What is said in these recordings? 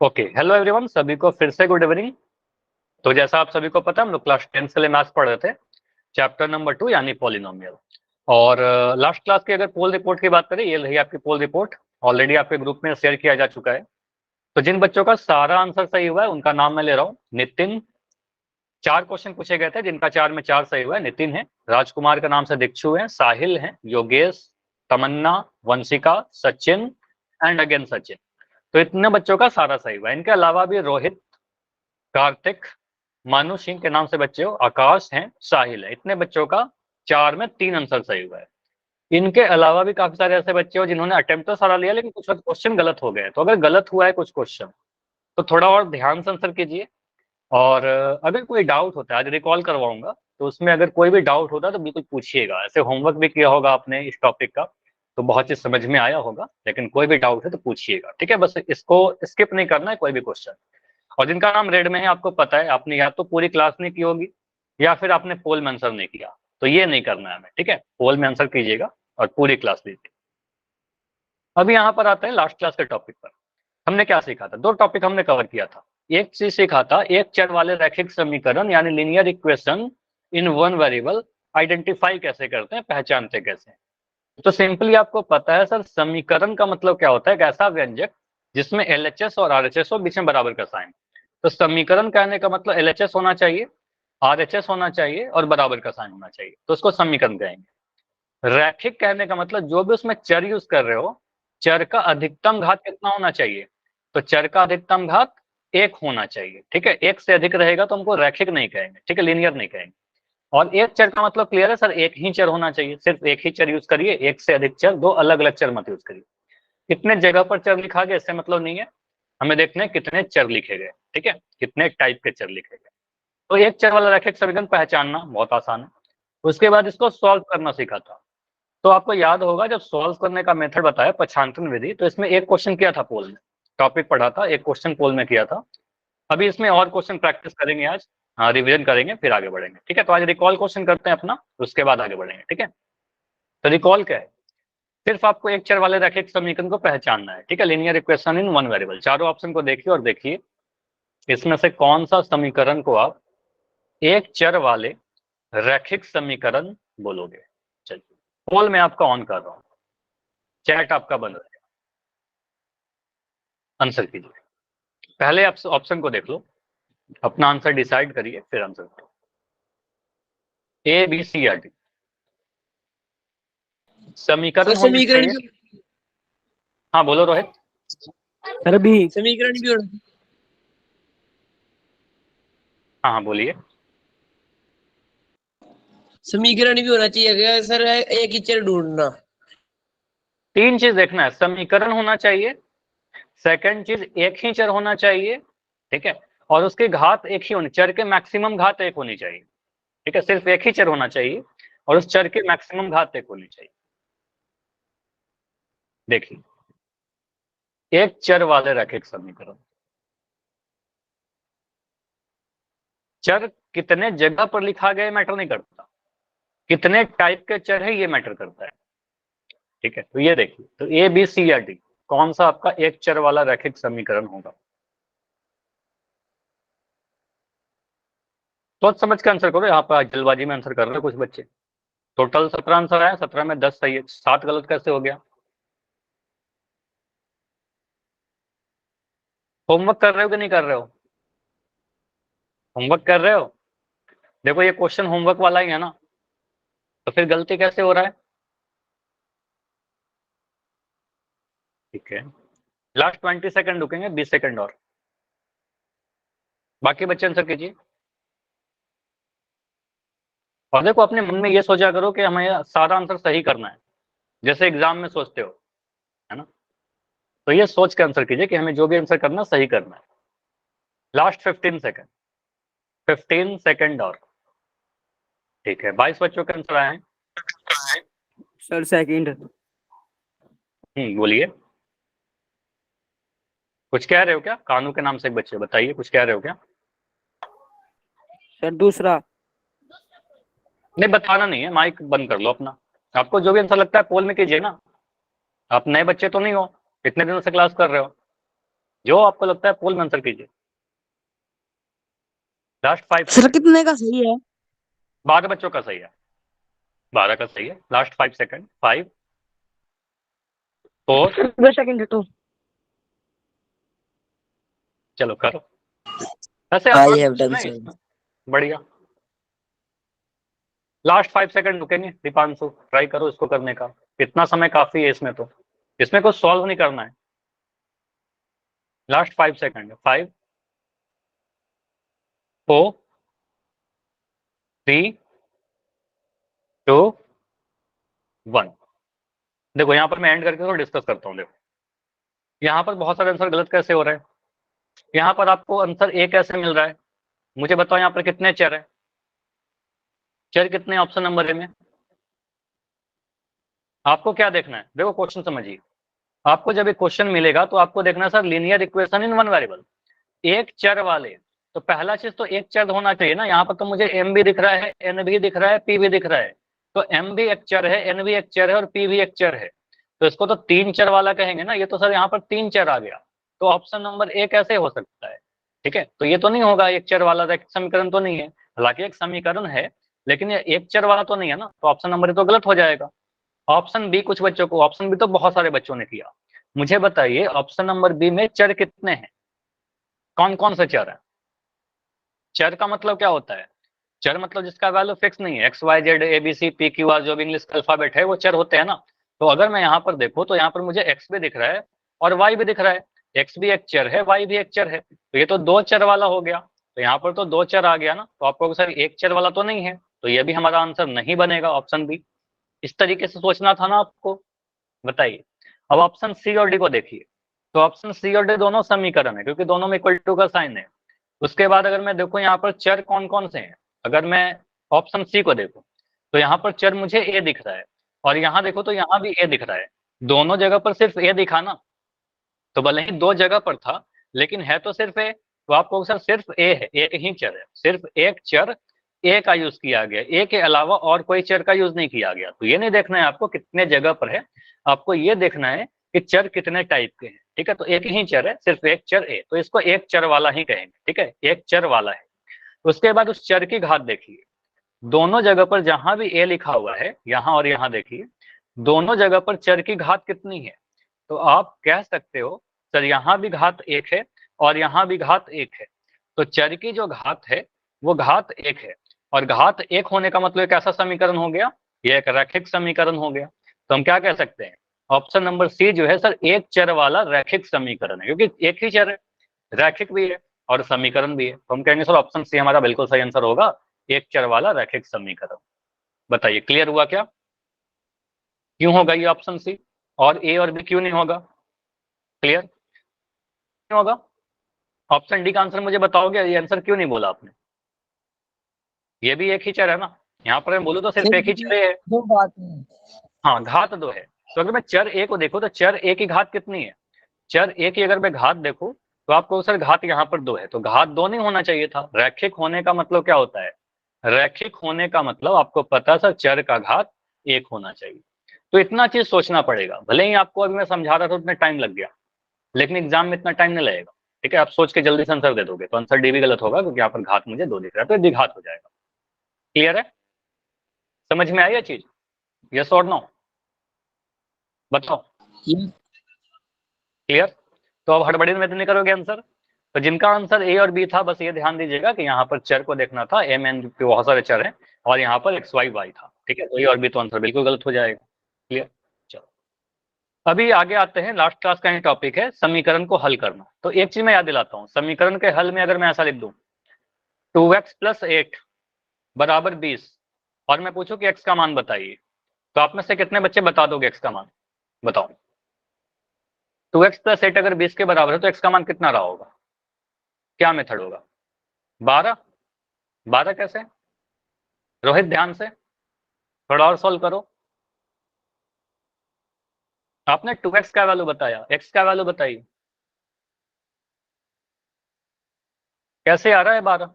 Okay, hello everyone, सभी को फिर से गुड इवनिंग। तो जैसा आप सभी को पता है, हम लोग क्लास 10 के लिए मैथ्स पढ़ रहे थे, चैप्टर नंबर 2 यानी पॉलिनोमियल। और लास्ट क्लास की अगर पोल रिपोर्ट की बात करें, ये रही आपकी पोल रिपोर्ट, ऑलरेडी आपके ग्रुप में शेयर किया जा चुका है। तो जिन बच्चों का सारा आंसर सही हुआ है उनका नाम मैं ले रहा हूँ। नितिन, 4 क्वेश्चन पूछे गए थे जिनका 4 में 4 सही हुआ है। नितिन है, राजकुमार का नाम से दीक्षु है, साहिल है, योगेश, तमन्ना, वंशिका, सचिन एंड अगेन सचिन। तो इतने बच्चों का सारा सही हुआ है। इनके अलावा भी रोहित, कार्तिक, मानु सिंह के नाम से बच्चे हो, आकाश हैं, साहिल है। इतने बच्चों का 4 में 3 आंसर सही हुआ है। इनके अलावा भी काफी सारे ऐसे बच्चे हो जिन्होंने अटेम्प्ट तो सारा लिया लेकिन कुछ क्वेश्चन गलत हो गए। तो अगर गलत हुआ है कुछ क्वेश्चन तो थोड़ा और ध्यान से आंसर कीजिए। और अगर कोई डाउट होता है, आज रिकॉल करवाऊंगा, तो उसमें अगर कोई भी डाउट होता है तो बिल्कुल पूछिएगा। ऐसे होमवर्क भी किया होगा आपने इस टॉपिक का, तो बहुत चीज समझ में आया होगा, लेकिन कोई भी डाउट है तो पूछिएगा, ठीक है। बस इसको स्किप नहीं करना है कोई भी क्वेश्चन। और जिनका नाम रेड में है, आपको पता है आपने या तो पूरी क्लास नहीं की होगी या फिर आपने पोल में आंसर नहीं किया, तो ये नहीं करना है हमें, ठीक है। पोल में आंसर कीजिएगा और पूरी क्लास लीजिए। अभी यहाँ पर आते हैं लास्ट क्लास के टॉपिक पर। हमने क्या सीखा था? 2 टॉपिक हमने कवर किया था। एक चीज सीखा था, एक चर वाले रैखिक समीकरण यानी linear equation in one variable identify कैसे करते हैं, पहचानते कैसे हैं। तो सिंपली आपको पता है सर, समीकरण का मतलब क्या होता है? एक ऐसा व्यंजक जिसमें एलएचएस और आरएचएस हो, बीच में बराबर का साइन। तो समीकरण कहने का मतलब एलएचएस होना चाहिए, आरएचएस होना चाहिए और बराबर का साइन होना चाहिए, तो उसको समीकरण कहेंगे। रैखिक कहने का मतलब जो भी उसमें चर यूज कर रहे हो, चर का अधिकतम घात कितना होना चाहिए? तो चर का अधिकतम घात 1 होना चाहिए, ठीक है। 1 से अधिक रहेगा तो हमको रैखिक नहीं कहेंगे, ठीक है, लीनियर नहीं कहेंगे। और एक चर का मतलब क्लियर है सर, एक ही चर होना चाहिए, सिर्फ एक ही चर यूज करिए, एक से अधिक चर, 2 अलग अलग चर मत यूज करिए। कितने जगह पर चर लिखा गया इससे मतलब नहीं है, हमें देखना है कितने चर लिखे गए, ठीक है, कितने टाइप के चर लिखे गए। तो एक चर वाला रैखिक समीकरण पहचानना बहुत आसान है। उसके बाद इसको सॉल्व करना सीखा था। तो आपको याद होगा जब सॉल्व करने का मेथड बताया, पक्षांतरण विधि, तो इसमें एक क्वेश्चन किया था पोल में, टॉपिक पढ़ा था, एक क्वेश्चन पोल में किया था। अभी इसमें और क्वेश्चन प्रैक्टिस करेंगे आज, हाँ रिविजन करेंगे फिर आगे बढ़ेंगे, ठीक है। तो आज रिकॉल क्वेश्चन करते हैं अपना, उसके बाद आगे बढ़ेंगे, ठीक है। तो रिकॉल क्या है? सिर्फ आपको एक चर वाले रैखिक समीकरण को पहचानना है, ठीक है। Linear equation in one variable, चारों ऑप्शन को देखिए और देखिए इसमें से कौन सा समीकरण को आप एक चर वाले रैखिक समीकरण बोलोगे। चलिए, पोल में आपका ऑन कर रहा हूं, चैट आपका बंद रहेगा, आंसर कीजिए। पहले आप ऑप्शन को देख लो, अपना आंसर डिसाइड करिए फिर आंसर करो। ए बी सी या डी समीकरण होना समीकरण चाहिए। हाँ बोलो रोहित। सर भी समीकरण भी होना, हाँ हाँ बोलिए। समीकरण भी होना चाहिए क्या सर? एक ही चर ढूंढना। 3 चीज देखना है, समीकरण होना चाहिए, सेकंड चीज एक ही चर होना चाहिए, ठीक है, और उसकी घात एक ही होनी, चर के मैक्सिमम घात 1 होनी चाहिए, ठीक है। सिर्फ एक ही चर होना चाहिए और उस चर की मैक्सिमम घात 1 होनी चाहिए। देखिए, एक चर वाले रैखिक समीकरण, चर कितने जगह पर लिखा गया मैटर नहीं करता, कितने टाइप के चर है ये मैटर करता है, ठीक है। तो ये देखिए, तो ए बी सी या डी कौन सा आपका एक चर वाला रैखिक समीकरण होगा? सोच समझ के आंसर करो, यहाँ पर जल्दबाजी में आंसर कर रहे हैं कुछ बच्चे। टोटल 17 आंसर आया, 17 में 10 सही है, 7 गलत कैसे हो गया? होमवर्क कर रहे हो कि नहीं कर रहे हो? होमवर्क कर रहे हो? देखो ये क्वेश्चन होमवर्क वाला ही है ना, तो फिर गलती कैसे हो रहा है? ठीक है, लास्ट 20 सेकंड रुकेंगे, 20 सेकंड और, बाकी बच्चे आंसर कीजिए। और देखो अपने मन में ये सोचा करो कि हमें सारा आंसर सही करना है, जैसे एग्जाम में सोचते हो, है ना। तो ये सोच के आंसर कीजिए कि हमें जो भी आंसर करना सही करना है। लास्ट 15 सेकंड, 15 सेकंड और, ठीक है। 22 बच्चों के आंसर आए हैं। Sir second. बोलिए, कुछ कह रहे हो क्या? कानू के नाम से एक बच्चे, बताइए कुछ कह रहे हो क्या? सर दूसरा। नहीं बताना नहीं है, माइक बंद कर लो अपना। आपको जो भी आंसर लगता है पोल में कीजिए ना, आप नए बच्चे तो नहीं हो, इतने दिनों से क्लास कर रहे हो, जो आपको लगता है पोल में आंसर कीजिए। Last 5 sir second. कितने का सही है? 12 बच्चों का सही है, 12 का सही है। Last 5 second. 5 4 2 सेकंड तो चलो करो। ऐसे आप आई हैव डन नहीं सर। बढ़िया। लास्ट 5 सेकंड रुकेंगे। दीपांशु ट्राई करो इसको करने का, इतना समय काफी है इसमें, तो इसमें कुछ सॉल्व नहीं करना है। Last 5 second. 5 4 3 2 1। देखो यहाँ पर मैं एंड करके थोड़ा डिस्कस करता हूँ। देखो यहाँ पर बहुत सारे आंसर गलत कैसे हो रहे हैं। यहाँ पर आपको आंसर ए कैसे मिल रहा है, मुझे बताओ। यहाँ पर कितने चर है, चर कितने ऑप्शन नंबर ए में। आपको क्या देखना है, देखो क्वेश्चन समझिए। आपको जब एक क्वेश्चन मिलेगा तो आपको देखना sir linear equation in one variable, एक चर वाले। तो पहला चीज तो एक चर होना चाहिए ना। यहाँ पर तो मुझे एम भी दिख रहा है, एन भी दिख रहा है, पी भी दिख रहा है। तो एम भी एक चर है, एन भी एक चर है और पी भी एक चर है। तो इसको तो तीन चर वाला कहेंगे ना। ये तो सर यहाँ पर तीन चर आ गया, तो ऑप्शन नंबर ए कैसे हो सकता है। ठीक है, तो ये तो नहीं होगा एक चर वाला, एक समीकरण तो नहीं है। हालांकि एक समीकरण है, लेकिन ये एक चर वाला तो नहीं है ना, तो ऑप्शन नंबर ए तो गलत हो जाएगा। ऑप्शन बी कुछ बच्चों को, ऑप्शन बी तो बहुत सारे बच्चों ने किया। मुझे बताइए ऑप्शन नंबर बी में चर कितने हैं, कौन कौन से चर है। चर का मतलब क्या होता है, चर मतलब जिसका वैल्यू फिक्स नहीं है। X Y Z A B C P Q R जो भी इंग्लिश का अल्फाबेट है वो चर होते हैं ना। तो अगर मैं यहाँ पर देखूँ तो यहाँ पर मुझे एक्स भी दिख रहा है और वाई भी दिख रहा है। एक्स भी एक चर है, वाई भी एक चर है, तो ये तो दो चर वाला हो गया। तो यहाँ पर तो दो चर आ गया ना, तो आपको सर एक चर वाला तो नहीं है, तो ये भी हमारा आंसर नहीं बनेगा ऑप्शन बी। इस तरीके से सोचना था ना आपको। बताइए अब ऑप्शन सी और डी को देखिए। तो ऑप्शन सी और डी दोनों समीकरण है, क्योंकि दोनों में इक्वल टू का साइन है। उसके बाद अगर मैं देखूं यहाँ पर चर कौन कौन से हैं, अगर मैं ऑप्शन सी को देखूं तो यहाँ पर चर मुझे ए दिख रहा है, और यहाँ देखो तो यहाँ भी ए दिख रहा है। दोनों जगह पर सिर्फ ए दिखा ना, तो भले ही दो जगह पर था लेकिन है तो सिर्फ ए। तो आपको सर सिर्फ ए है, एक ही चर है, सिर्फ एक चर ए का यूज किया गया, ए के अलावा और कोई चर का यूज नहीं किया गया। तो ये नहीं देखना है आपको कितने जगह पर है, आपको ये देखना है कि चर कितने टाइप के हैं। ठीक है, तो एक ही चर है, सिर्फ एक चर ए, तो इसको एक चर वाला ही कहेंगे। ठीक है, एक चर वाला है। उसके बाद उस चर की घात देखिए, दोनों जगह पर जहां भी ए लिखा हुआ है, यहां और यहां देखिए, दोनों जगह पर चर की घात कितनी है। तो आप कह सकते हो सर यहाँ भी घात एक है और यहाँ भी घात एक है। तो चर की जो घात है वो घात एक है, और घात एक होने का मतलब एक ऐसा समीकरण हो गया, ये एक रैखिक समीकरण हो गया। तो हम क्या कह सकते हैं, ऑप्शन नंबर सी जो है सर एक चर वाला रैखिक समीकरण है, क्योंकि एक ही चर है, रैखिक भी है और समीकरण भी है। तो हम कहेंगे सर ऑप्शन सी हमारा बिल्कुल सही आंसर होगा, एक चर वाला रैखिक समीकरण। बताइए क्लियर हुआ क्या, क्यों होगा ये ऑप्शन सी और ए और बी क्यों नहीं होगा, क्लियर क्यों होगा। ऑप्शन डी का आंसर मुझे बताओगे, ये आंसर क्यों नहीं बोला आपने। ये भी एक ही चर है ना, यहाँ पर मैं बोलूँ तो सिर्फ सर एक ही चर है। दो बात है। हाँ घात दो है। तो अगर मैं चर ए को देखूँ तो चर ए की घात कितनी है, चर ए की अगर मैं घात देखूँ तो आपको सर घात यहाँ पर दो है, तो घात दो नहीं होना चाहिए था। रैखिक होने का मतलब क्या होता है, रैखिक होने का मतलब आपको पता सर चर का घात एक होना चाहिए। तो इतना चीज सोचना पड़ेगा, भले ही आपको अभी मैं समझा रहा था उतना टाइम लग गया, लेकिन एग्जाम में इतना टाइम नहीं लगेगा। ठीक है, आप सोच के जल्दी से आंसर दे दोगे, तो आंसर डी भी गलत होगा क्योंकि यहाँ पर घात मुझे दो दिख रहा है, तो द्विघात हो जाएगा। क्लियर है, समझ में आई ये चीज, यस और नो, बताओ क्लियर। तो अब हड़बड़ी में तो नहीं करोगे आंसर। तो जिनका आंसर ए और बी था बस ये ध्यान दीजिएगा कि यहाँ पर चर को देखना था, एम एन पे बहुत सारे चर हैं और यहाँ पर एक्स वाई वाई था। ठीक है, तो ए और बी तो आंसर बिल्कुल गलत हो जाएगा। क्लियर, चलो अभी आगे आते हैं। लास्ट क्लास का ही टॉपिक है समीकरण को हल करना। तो एक चीज मैं याद दिलाता हूँ, समीकरण के हल में अगर मैं ऐसा लिख दूं 2x+8 बराबर 20 और मैं पूछूं कि x का मान बताइए, तो आप में से कितने बच्चे बता दोगे x का मान, बताओ। 2x+8 अगर 20 के बराबर है तो x का मान कितना रहा होगा, क्या मेथड होगा, 12। 12 कैसे, रोहित ध्यान से थोड़ा और सॉल्व करो। आपने 2x का वैल्यू बताया, x का वैल्यू बताइए, कैसे आ रहा है 12,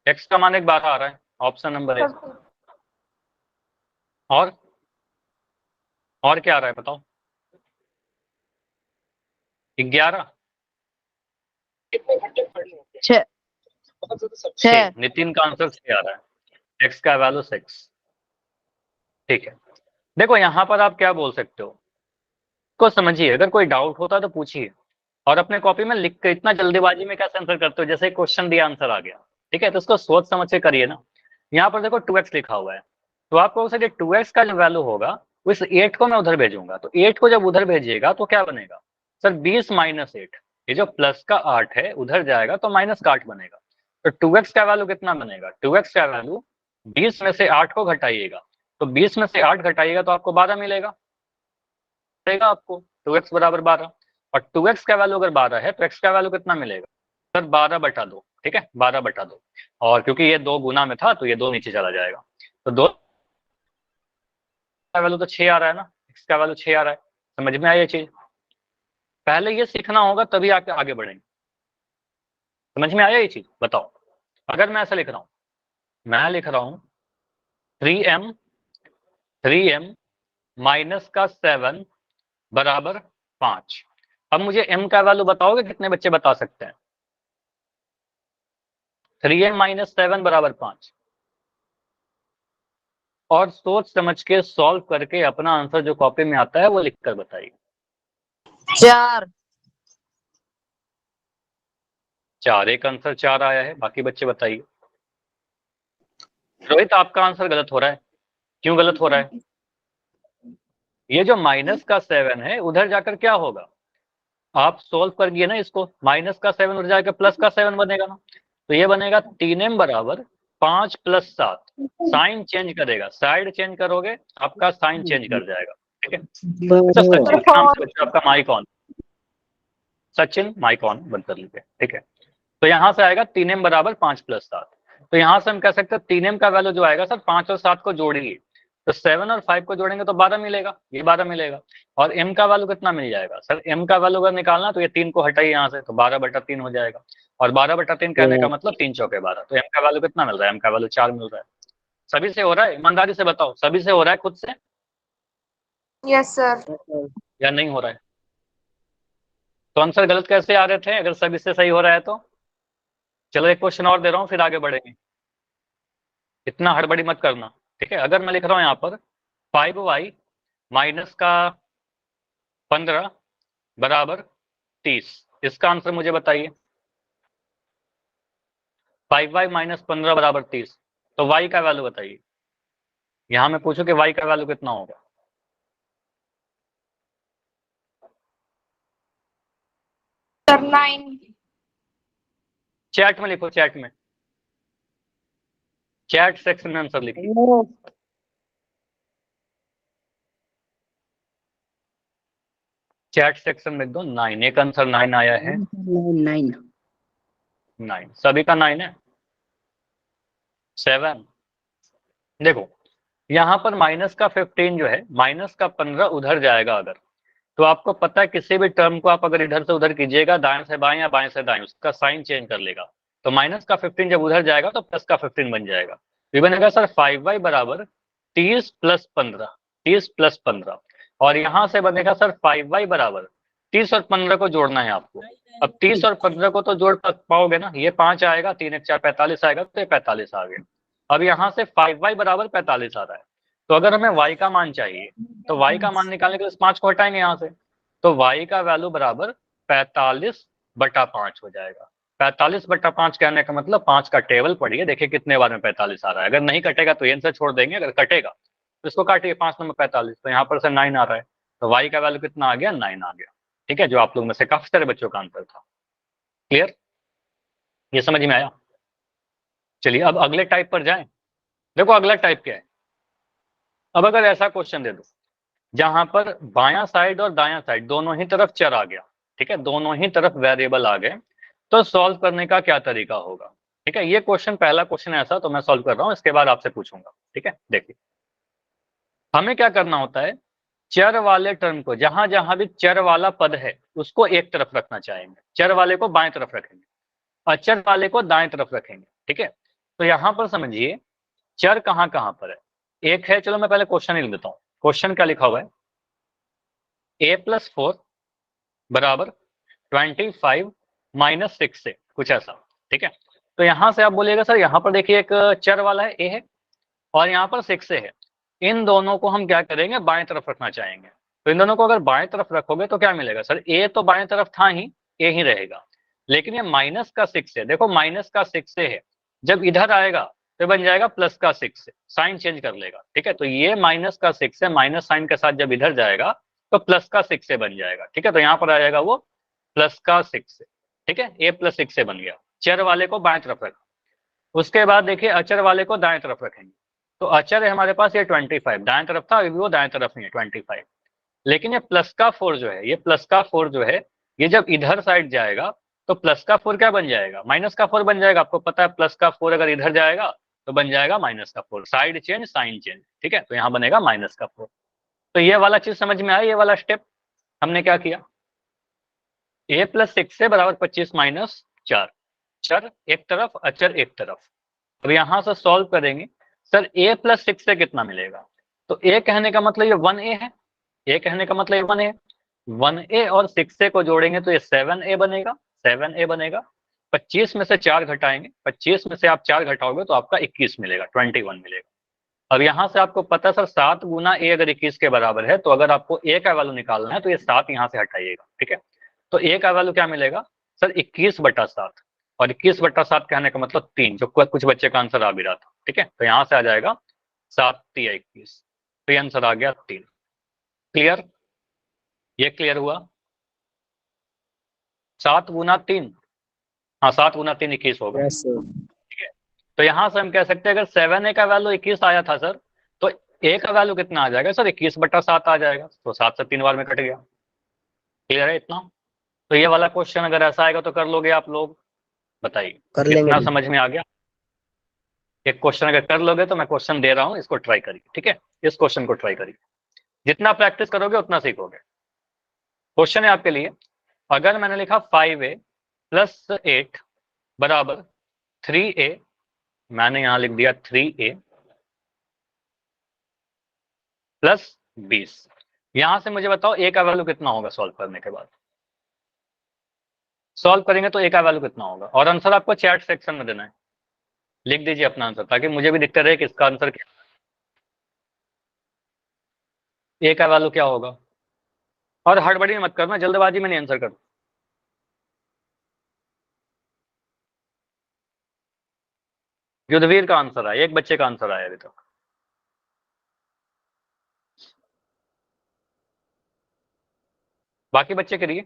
x का मान एक 12 आ रहा है, ऑप्शन नंबर ए। और क्या आ रहा है बताओ, 11। छः। छः। नितिन का आंसर 6 आ रहा है, x का वैल्यू 6। ठीक है, देखो यहाँ पर आप क्या बोल सकते हो, को समझिए, अगर कोई डाउट होता तो पूछिए, और अपने कॉपी में लिख के इतना जल्दीबाजी में कैसे आंसर करते हो, जैसे क्वेश्चन दिया आंसर आ गया। ठीक है, तो इसको सोच समझ के करिए ना। यहाँ पर देखो 2x लिखा हुआ है, तो आपको सर 2x का जो वैल्यू होगा उस 8 को मैं उधर भेजूंगा, तो 8 को जब उधर भेजिएगा तो क्या बनेगा सर, 20 माइनस 8, ये जो प्लस का 8 है उधर जाएगा तो माइनस का 8 बनेगा। तो 2x का वैल्यू कितना बनेगा, 2x का वैल्यू 20 में से 8 को घटाइएगा, तो 20 में से 8 घटाइएगा तो आपको 12 मिलेगा आपको, 2x बराबर 12। और 2x का वैल्यू अगर 12 है तो x का वैल्यू कितना मिलेगा सर, 12/2। ठीक है, 12/2, और क्योंकि ये 2 गुना में था तो ये 2 नीचे चला जाएगा, तो 2 का वैल्यू तो 6 आ रहा है ना, x का वैल्यू 6 आ रहा है। समझ में आई ये चीज, पहले ये सीखना होगा तभी आके आगे बढ़ेंगे। समझ में आया ये चीज, बताओ। अगर मैं ऐसा लिख रहा हूं, मैं लिख रहा हूं 3m माइनस का 7 बराबर 5। अब मुझे m का वैल्यू बताओगे, कितने बच्चे बता सकते हैं? 3m माइनस 7 बराबर 5, और सोच समझ के सॉल्व करके अपना आंसर जो कॉपी में आता है वो लिखकर बताइए। 4। 4, एक आंसर 4 आया है, बाकी बच्चे बताइए। रोहित आपका आंसर गलत हो रहा है, क्यों गलत हो रहा है? ये जो माइनस का 7 है उधर जाकर क्या होगा, आप सोल्व करिए ना इसको, माइनस का 7 उधर जाकर प्लस का 7 बनेगा ना, तो ये बनेगा 3m बराबर 5 + 7। साइन चेंज करेगा, साइड चेंज करोगे आपका साइन चेंज कर जाएगा। ठीक है, अच्छा सचिन के नाम से बच्चा आपका mike on, Sachin mike on बंद कर लीजिए। ठीक है, तो यहां से आएगा 3m बराबर 5 + 7, तो यहां से हम कह सकते हैं 3m का वैल्यू जो आएगा सर 5 और 7 को जोड़िए, तो 7 और 5 को जोड़ेंगे तो 12 मिलेगा, ये 12 मिलेगा। और m का वैल्यू कितना मिल जाएगा सर, m का वैल्यू अगर निकालना तो ये 3 को हटाइए यहाँ से, तो 12/3 हो जाएगा, और 12/3 कहने का मतलब 3 चौके 12, तो m का वैल्यू कितना मिल रहा है, m का वैल्यू 4 मिल रहा है। सभी से हो रहा है, ईमानदारी से बताओ, सभी से हो रहा है खुद से, यस सर। या नहीं हो रहा है? तो आंसर गलत कैसे आ रहे थे अगर सभी से सही हो रहा है तो? चलो एक क्वेश्चन और दे रहा हूँ फिर आगे बढ़ेंगे, इतना हड़बड़ी मत करना। ठीक है, अगर मैं लिख रहा हूं यहाँ पर 5y माइनस का 15 बराबर 30, इसका आंसर मुझे बताइए। 5y माइनस 15 बराबर 30, तो y का वैल्यू बताइए। यहां मैं पूछूं कि y का वैल्यू कितना होगा? सर 9। चैट में लिखो, चैट में, चैट सेक्शन में आंसर लिखिए। चैट सेक्शन में लिख दो 9, एक आंसर 9 आया है। 9 सभी का 9 है। 7 देखो, यहाँ पर माइनस का 15 जो है, माइनस का 15 उधर जाएगा अगर, तो आपको पता है किसी भी टर्म को आप अगर इधर से उधर कीजिएगा, दाएं से बाएं या बाएं से दाएं, उसका साइन चेंज कर लेगा, तो माइनस का 15 जब उधर जाएगा तो प्लस का 15 बन जाएगा। ये बनेगा सर 5y बराबर 30 + 15, 30 + 15, और यहां से बनेगा सर 5y बराबर 30 और 15 को जोड़ना है आपको। अब 30 और 15 को तो जोड़ पाओगे ना, ये 5 आएगा, 3 1 4 45 आएगा, तो ये 45 आ गया। अब यहाँ से 5y बराबर 45 आ रहा है, तो अगर हमें y का मान चाहिए तो y का मान निकालने के लिए इस 5 को हटाएंगे यहाँ से, तो y का वैल्यू बराबर 45/5 हो जाएगा। 45/5 कहने का मतलब 5 का टेबल पढ़िए, देखिए कितने बार में 45 आ रहा है। अगर नहीं कटेगा तो ये आंसर छोड़ देंगे, अगर कटेगा तो इसको काटिए, 5 नंबर 45, तो यहाँ पर से 9 आ रहा है, तो y का वैल्यू कितना आ गया, 9 आ गया। ठीक है, जो आप लोग में से काफी सारे बच्चों का आंसर था। क्लियर, ये समझ में आया? चलिए अब अगले टाइप पर जाएं। देखो अगला टाइप क्या है, अब अगर ऐसा क्वेश्चन दे दो जहां पर बायां साइड और दायां साइड दोनों ही तरफ चर आ गया, ठीक है, दोनों ही तरफ वेरिएबल आ गए, तो सॉल्व करने का क्या तरीका होगा? ठीक है, ये क्वेश्चन पहला क्वेश्चन ऐसा तो मैं सॉल्व कर रहा हूं, इसके बाद आपसे पूछूंगा। ठीक है, देखिए हमें क्या करना होता है, चर वाले टर्म को, जहां जहां भी चर वाला पद है उसको एक तरफ रखना चाहेंगे, चर वाले को बाएं तरफ रखेंगे, अचर वाले को दाएं तरफ रखेंगे। ठीक है, तो यहां पर समझिए चर कहां कहां पर है, एक है, चलो मैं पहले क्वेश्चन ही लिख देता हूं। क्वेश्चन क्या लिखा हुआ है, a + 4 बराबर 25 -6 से, कुछ ऐसा, ठीक है। तो यहाँ से आप बोलिएगा सर यहाँ पर देखिए एक चर वाला है ए है और यहाँ पर 6 से है, इन दोनों को हम क्या करेंगे, बाएं तरफ रखना चाहेंगे। तो इन दोनों को अगर बाएं तरफ रखोगे तो क्या मिलेगा सर, ए तो बाएं तरफ था ही, ए ही रहेगा, लेकिन ये माइनस का 6 है, देखो माइनस का 6 से है, जब इधर आएगा तो बन जाएगा प्लस का 6 से, साइन चेंज कर लेगा, ठीक है। तो ये माइनस का 6 है, माइनस साइन के साथ जब इधर जाएगा तो प्लस का 6 से बन जाएगा, ठीक है। तो यहाँ पर आ जाएगा वो प्लस का 6 से, ठीक है, ए प्लस 6 से बन गया। चर वाले को बाएं तरफ रखा, उसके बाद देखिए अचर वाले को दाएं तरफ रखेंगे। तो अचर है हमारे पास ये 25, दाएं तरफ था, अभी वो दाएं तरफ नहीं है 25, लेकिन ये प्लस का 4 जो है, ये प्लस का 4 जो है, ये जब इधर साइड जाएगा तो प्लस का 4 क्या बन जाएगा, माइनस का 4 बन जाएगा। आपको पता है प्लस का 4 अगर इधर जाएगा तो बन जाएगा माइनस का 4, साइड चेंज साइन चेंज, ठीक है। तो यहाँ बनेगा माइनस का 4। तो ये वाला चीज समझ में आया, ये वाला स्टेप हमने क्या किया, ए प्लस 6 से बराबर 25 माइनस 4, चर एक तरफ अचर एक तरफ। अब यहां से सॉल्व करेंगे, सर ए प्लस 6 से कितना मिलेगा, तो ए कहने का मतलब ये 1a है, ए कहने का मतलब 1a, 1a और 6a को जोड़ेंगे तो ये 7a बनेगा, 7a बनेगा। 25 में से 4 घटाएंगे, 25 में से आप 4 घटाओगे तो आपका 21 मिलेगा, 21 मिलेगा। अब यहाँ से आपको पता है सर 7 गुना a अगर 21 के बराबर है, तो अगर आपको a का वैल्यू निकालना है तो ये 7 यहाँ से हटाइएगा, ठीक है। तो a का वैल्यू क्या मिलेगा सर, 21/7, और 21/7 कहने का मतलब 3, जो कुछ बच्चे का आंसर आ भी रहा था, ठीक है। तो यहाँ से आ जाएगा 7 × 21, तो ये आंसर आ गया 3। क्लियर, ये क्लियर हुआ। 7 गुना 3, हाँ 7 गुना 3 21 होगा, ठीक है। तो यहाँ से हम कह सकते हैं अगर 7a का वैल्यू 21 आया था सर, तो a का वैल्यू कितना आ जाएगा सर, 21/7 आ जाएगा, तो 7 से 3 बार में कट गया। क्लियर है इतना। तो ये वाला क्वेश्चन अगर ऐसा आएगा तो कर लोगे आप लोग, बताइए कितना समझ में आ गया। एक क्वेश्चन अगर कर लोगे तो मैं क्वेश्चन दे रहा हूं, इसको ट्राई करिए, ठीक है। इस क्वेश्चन को ट्राई करिए, जितना प्रैक्टिस करोगे उतना सीखोगे। क्वेश्चन है आपके लिए, अगर मैंने लिखा 5a प्लस 8 बराबर 3a, मैंने यहां लिख दिया 3a प्लस 20, यहां से मुझे बताओ a का वैल्यू कितना होगा सॉल्व करने के बाद। सॉल्व करेंगे तो a का वैल्यू कितना होगा, और आंसर आपको चैट सेक्शन में देना है, लिख दीजिए अपना आंसर ताकि मुझे भी दिखता रहे कि इसका आंसर क्या है, a का वैल्यू क्या होगा। और हड़बड़ी मत करना, जल्दबाजी में नहीं आंसर करना। युद्धवीर का आंसर आया, एक बच्चे का आंसर आया अभी तक। बाकी बच्चे करिए,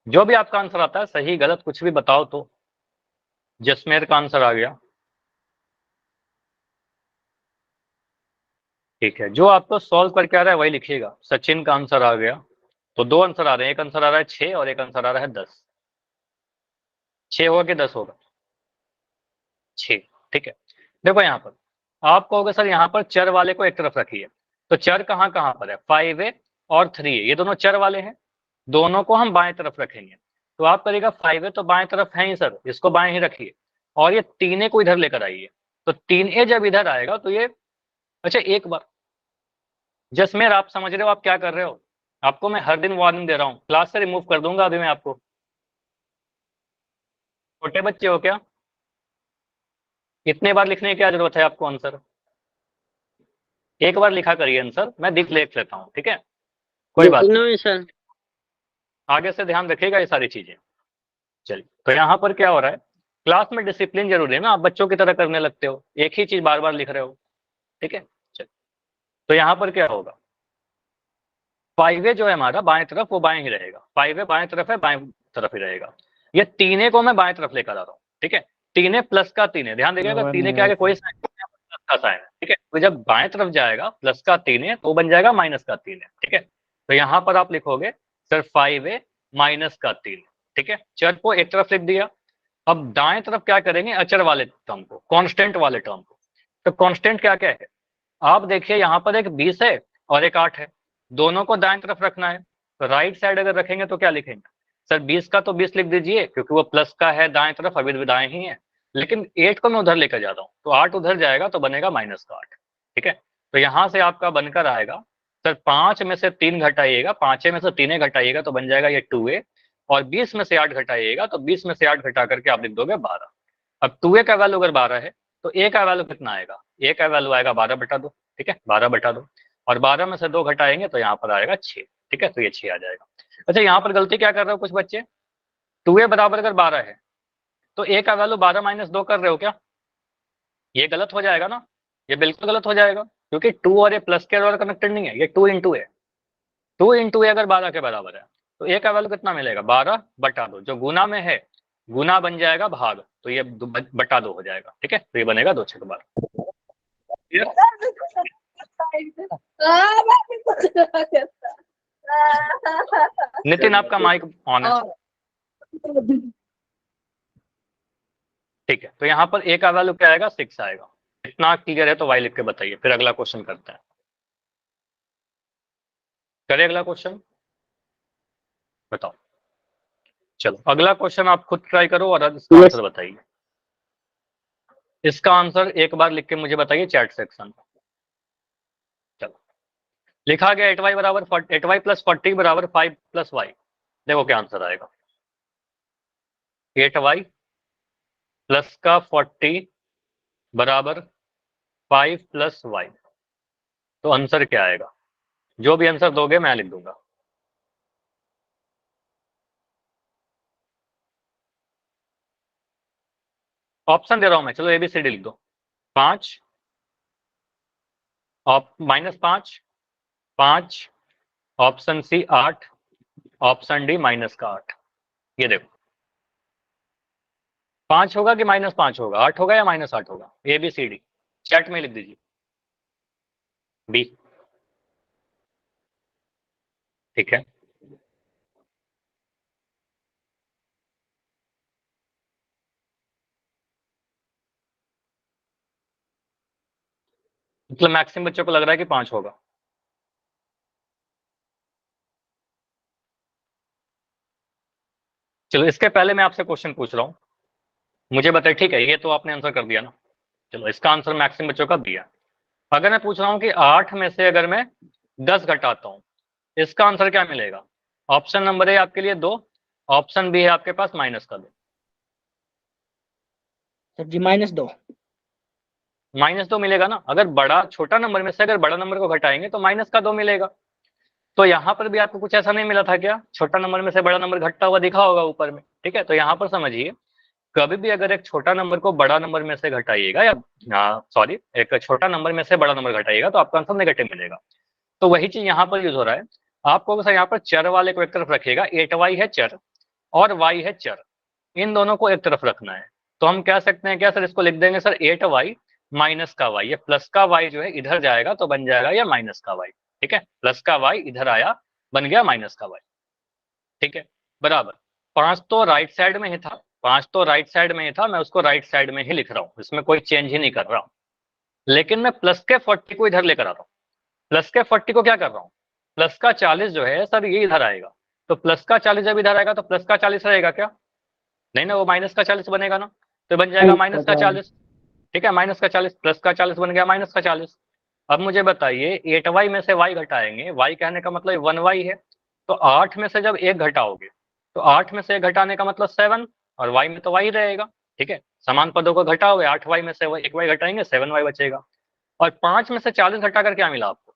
जो भी आपका आंसर आता है, सही गलत कुछ भी बताओ तो। जसमेर का आंसर आ गया, ठीक है, जो आपको सॉल्व करके आ रहा है वही लिखिएगा। सचिन का आंसर आ गया, तो 2 आंसर आ रहे हैं, एक आंसर आ रहा है 6 और एक आंसर आ रहा है 10। 6 होगा कि 10 होगा, 6, ठीक है। देखो यहाँ पर आप कहोगे सर यहाँ पर चर वाले को एक तरफ रखिए, तो चर कहाँ कहाँ पर है, 5a और 3a, ये दोनों चर वाले हैं, दोनों को हम बाएं तरफ रखेंगे। तो आप करिएगा 5a तो बाएं तरफ है ही सर, इसको बाएं ही रखिए, और ये 3a को इधर लेकर आइए। तो 3a जब इधर आएगा तो ये, अच्छा एक बार जसमेर आप समझ रहे हो आप क्या कर रहे हो, आपको मैं हर दिन वार्निंग दे रहा हूँ, क्लास से रिमूव कर दूंगा अभी मैं आपको। छोटे बच्चे हो क्या, इतने बार लिखने की क्या जरूरत है आपको आंसर, एक बार लिखा करिए आंसर, मैं देख लेता हूँ, ठीक है, कोई बात नहीं सर, आगे से ध्यान रखिएगा ये सारी चीजें। चलिए, तो यहाँ पर क्या हो रहा है, क्लास में डिसिप्लिन जरूरी है ना, आप बच्चों की तरह करने लगते हो, एक ही चीज बार बार लिख रहे हो, ठीक है। चलिए, तो यहाँ पर क्या होगा, 5a जो है हमारा बाएं तरफ, वो बाएं ही रहेगा, 5a बाएं तरफ है, बाएं तरफ ही रहेगा। ये 3a को मैं बाएं तरफ लेकर आ रहा हूँ, ठीक है। 3a प्लस का 3a, ध्यान देखिएगा 3a के आगे कोई साइन नहीं है, प्लस का साइन है, ठीक है। तो जब बाएं तरफ जाएगा प्लस का 3a तो बन जाएगा माइनस का 3a, ठीक है। तो यहाँ पर आप लिखोगे सर 5a माइनस का 3, ठीक है। चर को एक तरफ लिख दिया। अब दाएं तरफ क्या करेंगे, अचर वाले टर्म को, कांस्टेंट वाले टर्म को। तो कांस्टेंट क्या क्या है, आप देखिए यहाँ पर एक 20 है और एक 8 है, दोनों को दाएं तरफ रखना है। तो राइट साइड अगर रखेंगे तो क्या लिखेंगे सर, 20 का तो 20 लिख दीजिए क्योंकि वो प्लस का है दाएं तरफ, अभी भी दाएं ही है, लेकिन 8 को मैं उधर लेकर जाता हूँ तो 8 उधर जाएगा तो बनेगा माइनस का 8, ठीक है। तो यहाँ से आपका बनकर आएगा सर 5 में से 3 घटाइएगा, 5 में से 3 घटाइएगा तो बन जाएगा ये 2a, और 20 में से 8 घटाइएगा तो 20 में से 8 घटा करके आप लिख दोगे 12। अब 2a का वैल्यू अगर 12 है तो a का वैल्यू कितना आएगा, a का वैल्यू आएगा 12/2, ठीक है 12/2, और 12 में से 2 घटाएंगे तो यहाँ पर आएगा 6, ठीक है, तो ये 6 आ जाएगा। अच्छा यहाँ पर गलती क्या कर रहे हो कुछ बच्चे, 2a बराबर अगर 12 है तो a का वैल्यू 12 - 2 कर रहे हो क्या, ये गलत हो जाएगा ना, ये बिल्कुल गलत हो जाएगा, क्योंकि 2 और a प्लस के द्वारा कनेक्टेड नहीं है, ये 2 × a, 2 × a अगर 12 के बराबर है तो a का वैल्यू कितना मिलेगा, 12/2, जो गुना में है गुना बन जाएगा भाग, तो ये /2 हो जाएगा, ठीक है, तो ये बनेगा 2 × 6 12। नितिन आपका माइक ऑन है, ठीक है, तो यहाँ पर a का वैल्यू क्या आएगा, 6 आएगा। इतना क्लियर है तो y लिख के बताइए, फिर अगला क्वेश्चन करते हैं। करें अगला क्वेश्चन, बताओ। चलो अगला क्वेश्चन आप खुद ट्राई करो और इसका आंसर बताइए। इसका आंसर एक बार लिख के मुझे बताइए चैट सेक्शन में। चलो लिखा गया 8y + 40 बराबर 5 + y। देखो क्या आंसर आएगा, 8y प्लस का 40 बराबर 5 + y, तो आंसर क्या आएगा, जो भी आंसर दोगे मैं लिख दूंगा। ऑप्शन दे रहा हूं मैं, चलो ABCD लिख दो। 5 -5, 5, ऑप्शन सी 8, ऑप्शन डी -8। ये देखो 5 होगा कि -5 होगा, 8 होगा या -8 होगा, ABCD चैट में लिख दीजिए। बी, ठीक है, मतलब मैक्सिमम बच्चों को लग रहा है कि 5 होगा। चलो इसके पहले मैं आपसे क्वेश्चन पूछ रहा हूँ, मुझे बताइए, ठीक है ये तो आपने आंसर कर दिया ना, चलो इसका आंसर मैक्सिमम बच्चों का दिया। अगर मैं पूछ रहा हूँ कि 8 में से अगर मैं 10 घटाता हूँ, इसका आंसर क्या मिलेगा। ऑप्शन नंबर ए आपके लिए 2, ऑप्शन बी है आपके पास -2। सर जी -2। -2 मिलेगा ना, अगर बड़ा छोटा नंबर में से अगर बड़ा नंबर को घटाएंगे तो -2 मिलेगा। तो यहाँ पर भी आपको कुछ ऐसा नहीं मिला था क्या, छोटा नंबर में से बड़ा नंबर घटता हुआ दिखा होगा ऊपर में, ठीक है, तो यहाँ पर समझिए कभी भी अगर एक छोटा नंबर को बड़ा नंबर में से घटाइएगा, या सॉरी एक छोटा नंबर में से बड़ा नंबर घटाइएगा तो आपका आंसर नेगेटिव मिलेगा। तो वही चीज यहाँ पर यूज हो रहा है। आपको सर यहाँ पर चर वाले को एक तरफ रखिएगा, 8y है चर और y है चर, इन दोनों को एक तरफ रखना है। तो हम कह सकते हैं क्या सर, इसको लिख देंगे सर 8y माइनस का y, ये प्लस का y जो है इधर जाएगा तो बन जाएगा या माइनस का y, ठीक है, प्लस का y इधर आया बन गया माइनस का y, ठीक है, बराबर 5 तो राइट साइड में ही था, 5 तो राइट साइड में ही था, मैं उसको राइट साइड में ही लिख रहा हूँ, इसमें कोई चेंज ही नहीं कर रहा हूँ। लेकिन मैं प्लस के 40 को इधर लेकर आ रहा हूँ, प्लस के 40 को क्या कर रहा हूँ, प्लस का 40 जो है सर ये इधर आएगा, तो प्लस का 40 जब इधर आएगा तो प्लस का 40 रहेगा क्या, नहीं ना, वो माइनस का 40 बनेगा ना, तो बन जाएगा माइनस का 40, ठीक है, माइनस का 40 प्लस का 40 बन गया माइनस का 40। अब मुझे बताइए 8y में से y घटाएंगे, y कहने का मतलब 1y है, तो 8 में से जब 1 घटाओगे तो 8 में से 1 घटाने का मतलब 7, और y में तो y रहेगा, ठीक है, समान पदों को घटाओगे, 8y में से 1y घटाएंगे 7y बचेगा। और 5 में से 40 घटाकर क्या मिला आपको,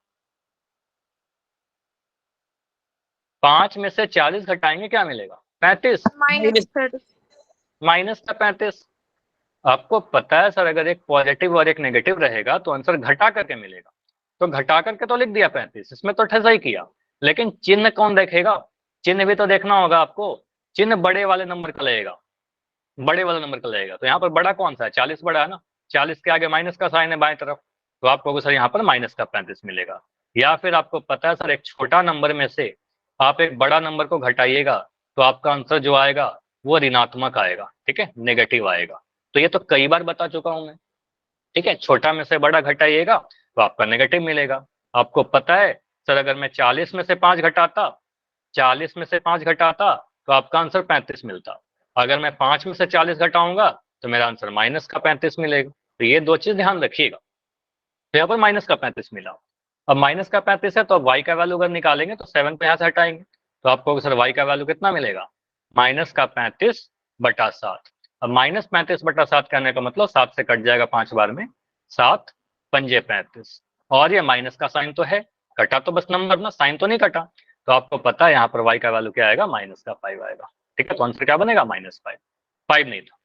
5 में से 40 घटाएंगे क्या मिलेगा, 35, माइनस का 35। आपको पता है सर अगर एक पॉजिटिव और एक नेगेटिव रहेगा तो आंसर घटा करके मिलेगा, तो घटा करके तो लिख दिया 35, इसमें तो ठसा ही किया, लेकिन चिन्ह कौन देखेगा, चिन्ह भी तो देखना होगा आपको, चिन्ह बड़े वाले नंबर का लगेगा, बड़े वाले नंबर का लगेगा, तो यहाँ पर बड़ा कौन सा है, 40 बड़ा है ना, 40 के आगे माइनस का साइन है बाएं तरफ, तो आपको सर यहाँ पर माइनस का 35 मिलेगा। या फिर आपको पता है सर एक छोटा नंबर में से आप एक बड़ा नंबर को घटाइएगा तो आपका आंसर जो आएगा वो ऋणात्मक आएगा, ठीक है, नेगेटिव आएगा। तो ये तो कई बार बता चुका हूं मैं, ठीक है, छोटा में से बड़ा घटाइएगा तो आपका नेगेटिव मिलेगा। आपको पता है सर अगर मैं 40 में से 5 घटाता, 40 में से 5 घटाता तो आपका आंसर 35 मिलता, अगर मैं 5 में से 40 घटाऊंगा तो मेरा आंसर माइनस का 35 मिलेगा। तो ये दो चीज ध्यान रखिएगा, तो यहाँ पर माइनस का 35 मिला। अब माइनस का 35 है तो अब y का वैल्यू अगर निकालेंगे तो 7 को यहाँ से हटाएंगे तो आपको सर y का वैल्यू कितना मिलेगा, माइनस का 35/7। अब -35/7 कहने का मतलब 7 से कट जाएगा 5 बार में, 7 पंजे 35, और ये माइनस का साइन तो है, कटा तो बस नंबर ना, साइन तो नहीं कटा। तो आपको पता है यहाँ पर y का वैल्यू क्या आएगा, -5 आएगा। ठीक है, तो आंसर क्या बनेगा, -5, 5 नहीं था।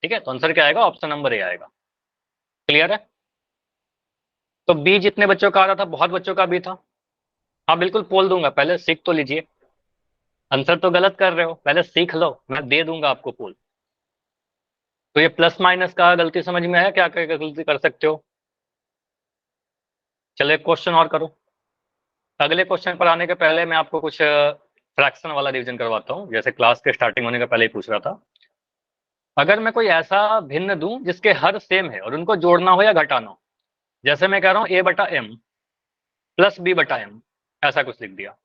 ठीक है, तो आंसर क्या आएगा, ऑप्शन नंबर ए आएगा। क्लियर है। तो बी जितने बच्चों का आ रहा था, बहुत बच्चों का भी था। हाँ बिल्कुल पोल दूंगा, पहले सीख तो लीजिए, आंसर तो गलत कर रहे हो, पहले सीख लो, मैं दे दूंगा आपको पोल। तो ये प्लस माइनस का गलती समझ में आया, क्या क्या गलती कर सकते हो। चलो एक क्वेश्चन और करो। अगले क्वेश्चन पर आने के पहले मैं आपको कुछ फ्रैक्शन वाला रिवीजन करवाता हूँ, जैसे क्लास के स्टार्टिंग होने के पहले ही पूछ रहा था। अगर मैं कोई ऐसा भिन्न दूं जिसके हर सेम है और उनको जोड़ना हो या घटाना हो, जैसे मैं कह रहा हूँ a/m प्लस b/m, ऐसा कुछ लिख दिया।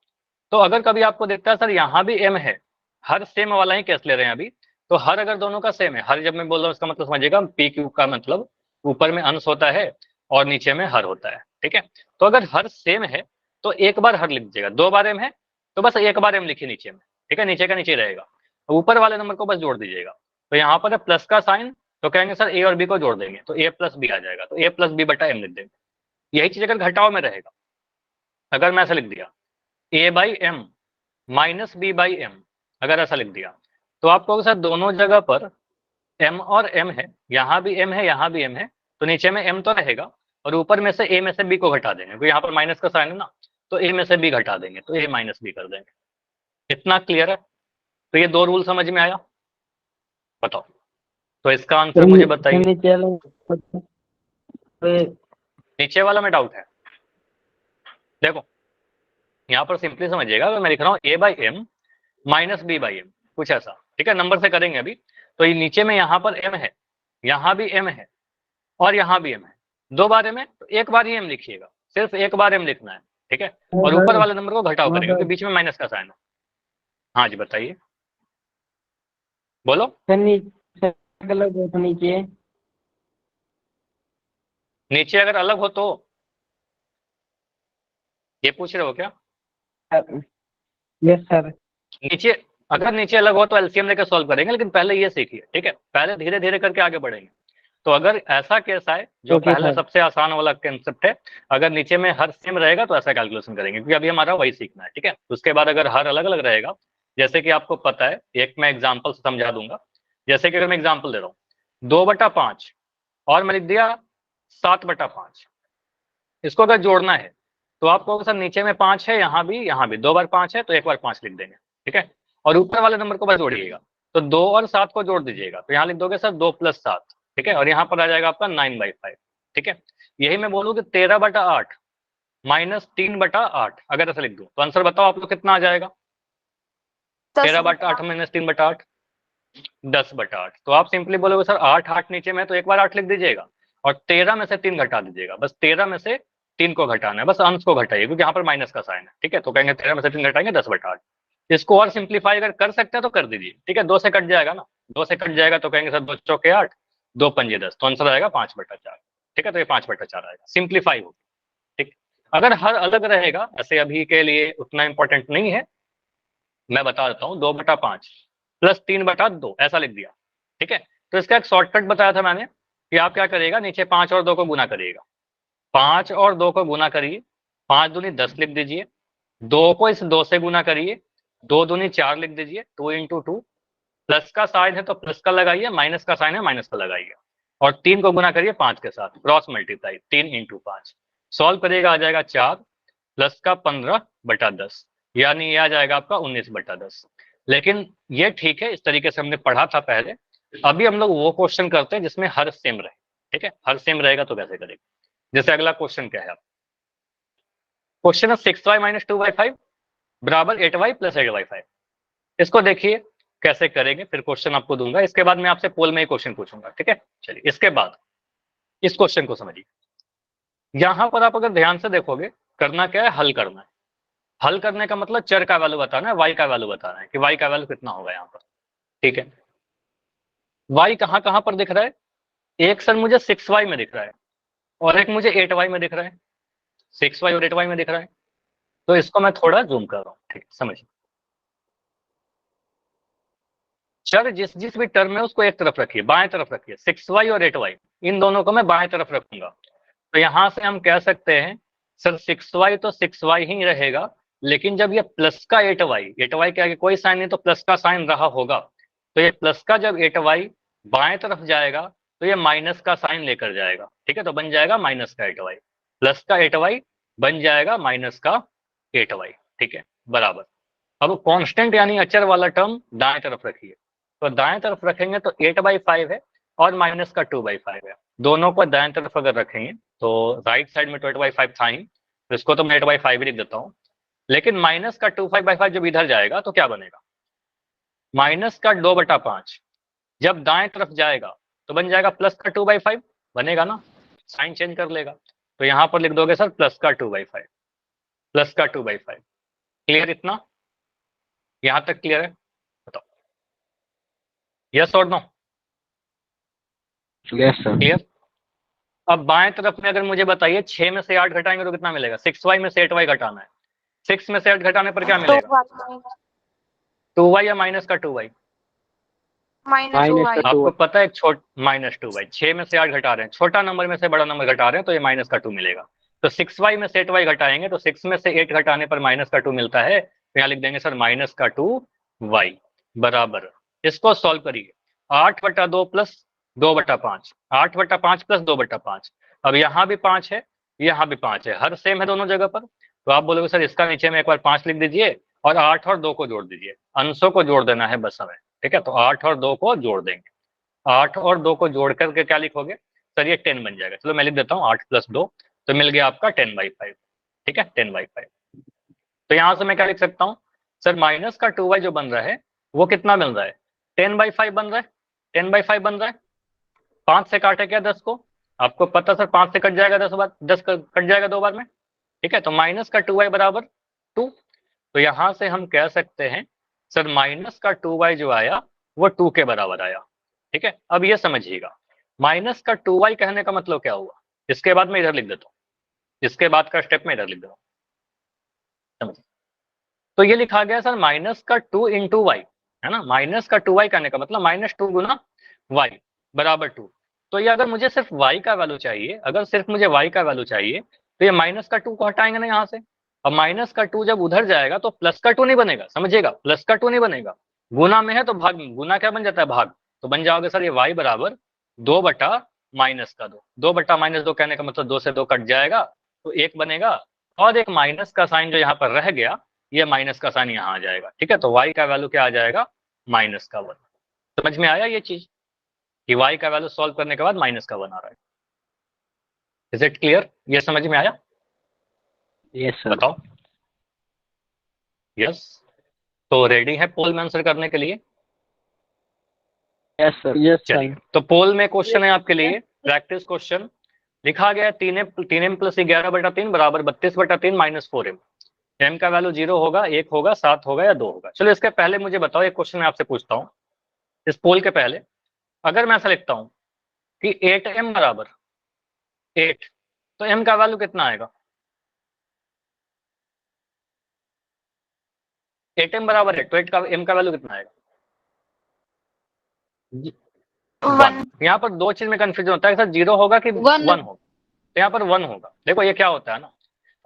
तो अगर कभी आपको देखता है सर यहाँ भी m है, हर सेम वाला ही केस ले रहे हैं अभी, तो हर अगर दोनों का सेम है, हर जब मैं बोल रहा हूँ इसका मतलब समझिएगा, पी क्यू का मतलब ऊपर में अंश होता है और नीचे में हर होता है। ठीक है, तो अगर हर सेम है तो एक बार हर लिख दीजिएगा, 2 बार m है तो बस एक बार m लिखिए नीचे में। ठीक है, नीचे का नीचे रहेगा, ऊपर वाले नंबर को बस जोड़ दीजिएगा। तो यहाँ पर है प्लस का साइन, तो कहेंगे सर a और b को जोड़ देंगे, तो a प्लस बी आ जाएगा, तो a प्लस b/m लिख देंगे। यही चीज अगर घटाव में रहेगा, अगर मैं ऐसा लिख दिया a/m माइनस b/m, अगर ऐसा लिख दिया, तो आपको सर दोनों जगह पर m और m है, यहाँ भी m है यहाँ भी m है, तो नीचे में m तो रहेगा और ऊपर में से a में से b को घटा देंगे, क्योंकि यहाँ पर माइनस का साइन है ना, तो a में से b घटा देंगे, तो a माइनस b कर देंगे। इतना क्लियर है। तो ये 2 रूल समझ में आया, बताओ। तो इसका आंसर मुझे बताइए। नीचे वाला में डाउट है, देखो यहाँ पर सिंपली समझिएगा, अगर मैं लिख रहा हूँ a/m माइनस b/m, कुछ ऐसा। ठीक है, नंबर से करेंगे अभी। तो ये नीचे में यहाँ पर m है, यहाँ भी m है और यहाँ भी m है, 2 बार m है, तो एक बार ही m लिखिएगा, सिर्फ एक बार m लिखना है। ठीक है, और ऊपर वाले नंबर को घटाव करेंगे क्योंकि बीच में माइनस का साइन है। हाँ जी बताइए, बोलो। नीचे नीचे अगर अलग हो तो, ये पूछ रहे हो क्या। Yes sir. नीचे, अगर नीचे अलग हो तो एलसीएम लेकर सॉल्व करेंगे, लेकिन पहले ये सीखिए। ठीक है, पहले धीरे धीरे करके आगे बढ़ेंगे। तो अगर ऐसा केस आए, जो ओके पहले सर। सबसे आसान वाला कंसेप्ट है, अगर नीचे में हर सेम रहेगा तो ऐसा कैलकुलेशन करेंगे, क्योंकि अभी हमारा वही सीखना है। ठीक है, उसके बाद अगर हर अलग अलग रहेगा, जैसे कि आपको पता है, एक मैं एग्जाम्पल से समझा दूंगा। जैसे कि अगर मैं एग्जाम्पल दे रहा हूँ 2/5 और मैं लिख दिया 7/5, इसको अगर जोड़ना है तो आपको सर नीचे में 5 है, यहाँ भी 2 बार 5 है, तो एक बार 5 लिख देंगे। ठीक है, और ऊपर वाले नंबर को बस जोड़िएगा, तो 2 और 7 को जोड़ दीजिएगा, तो यहाँ लिख दोगे सर 2 + 7। ठीक है, और यहाँ पर आ जाएगा आपका 9/5। ठीक है, यही मैं बोलूँ कि 13/8 माइनस 3/8 अगर ऐसा लिख दूं, तो आंसर बताओ आप लोग कितना आ जाएगा। 13/8 माइनस 3/8, 10/8। तो आप सिंपली बोलोगे सर 8 नीचे में, तो एक बार 8 लिख दीजिएगा और 13 में से 3 घटा दीजिएगा, बस 13 में से 3 को घटाना है, बस अंश को घटाइए क्योंकि यहाँ पर माइनस का साइन है। ठीक है, तो कहेंगे 13 में से 3 घटाएंगे 10/8। इसको और सिंप्लीफाई अगर कर सकते हैं तो कर दीजिए। ठीक है, 2 से कट जाएगा ना, 2 से कट जाएगा तो कहेंगे सर 2 चौके 8, 2 पंजे 10, तो आंसर आएगा 5/4। ठीक है, तो ये 5/4 आएगा, सिंप्लीफाई होगी। ठीक, अगर हर अलग रहेगा, ऐसे अभी के लिए उतना इंपॉर्टेंट नहीं है, मैं बता देता हूँ, 2/5 प्लस 3/2 ऐसा लिख दिया। ठीक है, तो इसका एक शॉर्टकट बताया था मैंने कि आप क्या करिएगा, नीचे 5 और 2 को गुना करिएगा, 5 और 2 को गुना करिए, 5 दूनी 10 लिख दीजिए, 2 को इस 2 से गुना करिए, 2 दूनी 4 लिख दीजिए, 2 × 2, प्लस का साइन है तो प्लस का लगाइए, माइनस का साइन है माइनस का लगाइए, और 3 को गुना करिए 5 के साथ, क्रॉस मल्टीप्लाई, 3 × 5 सॉल्व करिएगा, आ जाएगा 4 प्लस का 15/10, यानी ये आ जाएगा आपका 19/10। लेकिन ये ठीक है, इस तरीके से हमने पढ़ा था पहले। अभी हम लोग वो क्वेश्चन करते हैं जिसमें हर सेम रहे। ठीक है, हर सेम रहेगा तो कैसे करेंगे। जैसे अगला क्वेश्चन क्या है, क्वेश्चन है 6y - 2y5 बराबर 8y + 8y5। इसको देखिए कैसे करेंगे, फिर क्वेश्चन आपको दूंगा, इसके बाद मैं आपसे पोल में ही क्वेश्चन पूछूंगा। ठीक है, चलिए इसके बाद इस क्वेश्चन को समझिए। यहां पर आप अगर ध्यान से देखोगे, करना क्या है, हल करना है। हल करने का मतलब चर का वैल्यू बताना है, y का वैल्यू बताना है कि y का वैल्यू कितना होगा यहाँ पर। ठीक है, y कहाँ कहाँ पर दिख रहा है, एक सर मुझे 6y में दिख रहा है और एक मुझे 8y में दिख रहा है, 6y और 8y में दिख रहा है। तो इसको मैं थोड़ा जूम कर रहा हूँ, ठीक है, समझिए। चर जिस जिस भी टर्म है उसको एक तरफ रखिए, बाएं तरफ रखिए। 6y और 8y इन दोनों को मैं बाएं तरफ रखूंगा। तो यहां से हम कह सकते हैं सर 6y तो 6y ही रहेगा, लेकिन जब ये प्लस का 8y के आगे कोई साइन नहीं तो प्लस का साइन रहा होगा, तो ये प्लस का जब 8y बाएं तरफ जाएगा तो ये माइनस का साइन लेकर जाएगा। ठीक है, तो बन जाएगा माइनस का 8y, प्लस का 8y बन जाएगा माइनस का 8y। ठीक है, बराबर। अब कांस्टेंट यानी अचर वाला टर्म दाएं तरफ रखिए, तो दाएं तरफ रखेंगे तो 8/5 है और माइनस का 2/5 है। दोनों को दाएं तरफ अगर रखेंगे तो राइट साइड में तो 8/5 था ही, तो इसको तो मैं 8/5 ही लिख देता हूँ। लेकिन माइनस का 2/5 जब इधर जाएगा तो क्या बनेगा, माइनस का 2/5 जब दाएं तरफ जाएगा तो बन जाएगा प्लस का 2/5 बनेगा ना, साइन चेंज कर लेगा। तो यहां पर लिख दोगे सर प्लस का 2/5, प्लस का 2/5। क्लियर इतना, यहां तक क्लियर है? बताओ यस और नो? Yes sir. क्लियर। अब बाएं तरफ में अगर मुझे बताइए 6 में से 8 घटाएंगे तो कितना मिलेगा, 6y में से 8y घटाना है। 6 में से 8 घटाने पर क्या मिलेगा, 2y या माइनस का 2y? -2y। आपको पता है -2y, 6 में से 8 घटा रहे हैं, छोटा नंबर में से बड़ा नंबर घटा रहे हैं तो ये माइनस का 2 मिलेगा। तो 6y में से 8y घटाएंगे तो 6 में से 8 घटाने पर माइनस का 2 मिलता है, तो यहाँ लिख देंगे सर माइनस का 2y बराबर। इसको सॉल्व करिए, 8/2 प्लस 2/5, 8/5 प्लस 2/5। अब यहाँ भी 5 है, यहाँ भी 5 है, हर सेम है दोनों जगह पर। तो आप बोलोगे सर इसका नीचे में एक बार 5 लिख दीजिए और 8 और 2 को जोड़ दीजिए, अंशों को जोड़ देना है बस हमें। ठीक है, तो 8 और 2 को जोड़ देंगे, 8 और 2 को जोड़ करके क्या लिखोगे सर, ये 10 बन जाएगा। चलो मैं लिख देता हूँ 8 + 2, तो मिल गया आपका 10/5। ठीक है, 10/5। तो यहां से मैं क्या लिख सकता हूँ सर, माइनस का 2y जो बन रहा है वो कितना मिल रहा है, 10/5 बन रहा है, 10/5 बन रहा है। 5 से काटे क्या 10 को, आपको पता सर 5 से कट जाएगा 10 बार, 10 कट जाएगा 2 बार में। ठीक है, तो माइनस का 2y बराबर 2। तो यहां से हम कह सकते हैं सर माइनस का 2y जो आया वो 2 के बराबर आया। ठीक है, अब ये समझिएगा माइनस का 2y कहने का मतलब क्या हुआ, इसके बाद मैं इधर लिख देता हूँ, इसके बाद का स्टेप में इधर लिख देता हूँ, समझिए। तो ये लिखा गया सर माइनस का 2 × y, है ना, माइनस का 2y कहने का मतलब -2 गुना y बराबर 2। तो ये अगर मुझे सिर्फ y का वैल्यू चाहिए, अगर सिर्फ मुझे y का वैल्यू चाहिए तो ये माइनस का 2 को हटाएंगे ना यहाँ से। अब माइनस का 2 जब उधर जाएगा तो प्लस का 2 नहीं बनेगा, समझिएगा, प्लस का 2 नहीं बनेगा, गुना में है तो भाग में, गुना क्या बन जाता है, भाग। तो बन जाओगे सर ये y बराबर 2/-2 2/-2 कहने का मतलब 2 से 2 कट जाएगा तो 1 बनेगा, और एक माइनस का साइन जो यहाँ पर रह गया, ये माइनस का साइन यहाँ आ जाएगा। ठीक है, तो y का वैल्यू क्या आ जाएगा, -1। समझ में आया ये चीज कि y का वैल्यू सॉल्व करने के बाद -1 आ रहा है। इज इट क्लियर, ये समझ में आया? Yes sir. बताओ यस। तो रेडी है पोल में आंसर करने के लिए? Yes sir. यस चलिए, तो पोल में क्वेश्चन है आपके लिए प्रैक्टिस क्वेश्चन। लिखा गया 3m + 11/3 बराबर 32/3 - 4m। m का वैल्यू 0 होगा, 1 होगा, 7 होगा या 2 होगा। चलो इसके पहले मुझे बताओ, एक क्वेश्चन मैं आपसे पूछता हूँ इस पोल के पहले, अगर मैं ऐसा लिखता हूँ कि 8m बराबर 8, तो m का वैल्यू कितना आएगा, 8m बराबर 8, तो 8 का m का वैल्यू कितना आएगा, 1। यहाँ पर दो चीज में कंफ्यूजन होता है सर, 0 होगा कि 1 होगा, तो यहाँ पर 1 होगा। देखो ये क्या होता है ना,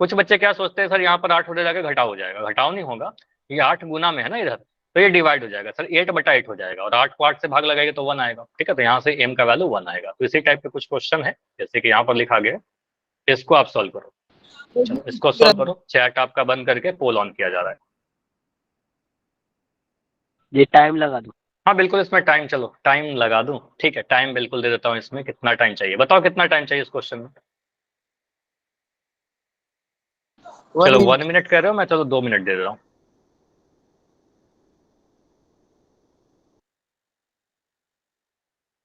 कुछ बच्चे क्या सोचते हैं सर यहाँ पर 8 उधर जाके घटाव हो जाएगा, घटाव नहीं होगा, ये 8 गुना में है ना इधर, तो ये डिवाइड हो जाएगा सर, 8/8 हो जाएगा, और 8 को 8 से भाग लगाएंगे तो 1 आएगा। ठीक है, तो यहाँ से m का वैल्यू 1 आएगा। तो इसी टाइप के कुछ क्वेश्चन है जैसे कि यहाँ पर लिखा गया, इसको आप सॉल्व करो। चलो इसको सॉल्व करो, चैट आपका बंद करके पोल ऑन किया जा रहा है। ये टाइम लगा दो। हाँ बिल्कुल, इसमें टाइम, चलो टाइम लगा दूं, ठीक है, टाइम बिल्कुल दे देता हूँ। इसमें कितना टाइम चाहिए बताओ, कितना टाइम चाहिए इस क्वेश्चन में? चलो 1 मिनट कह रहे हो, मैं चलो 2 मिनट दे रहा हूँ।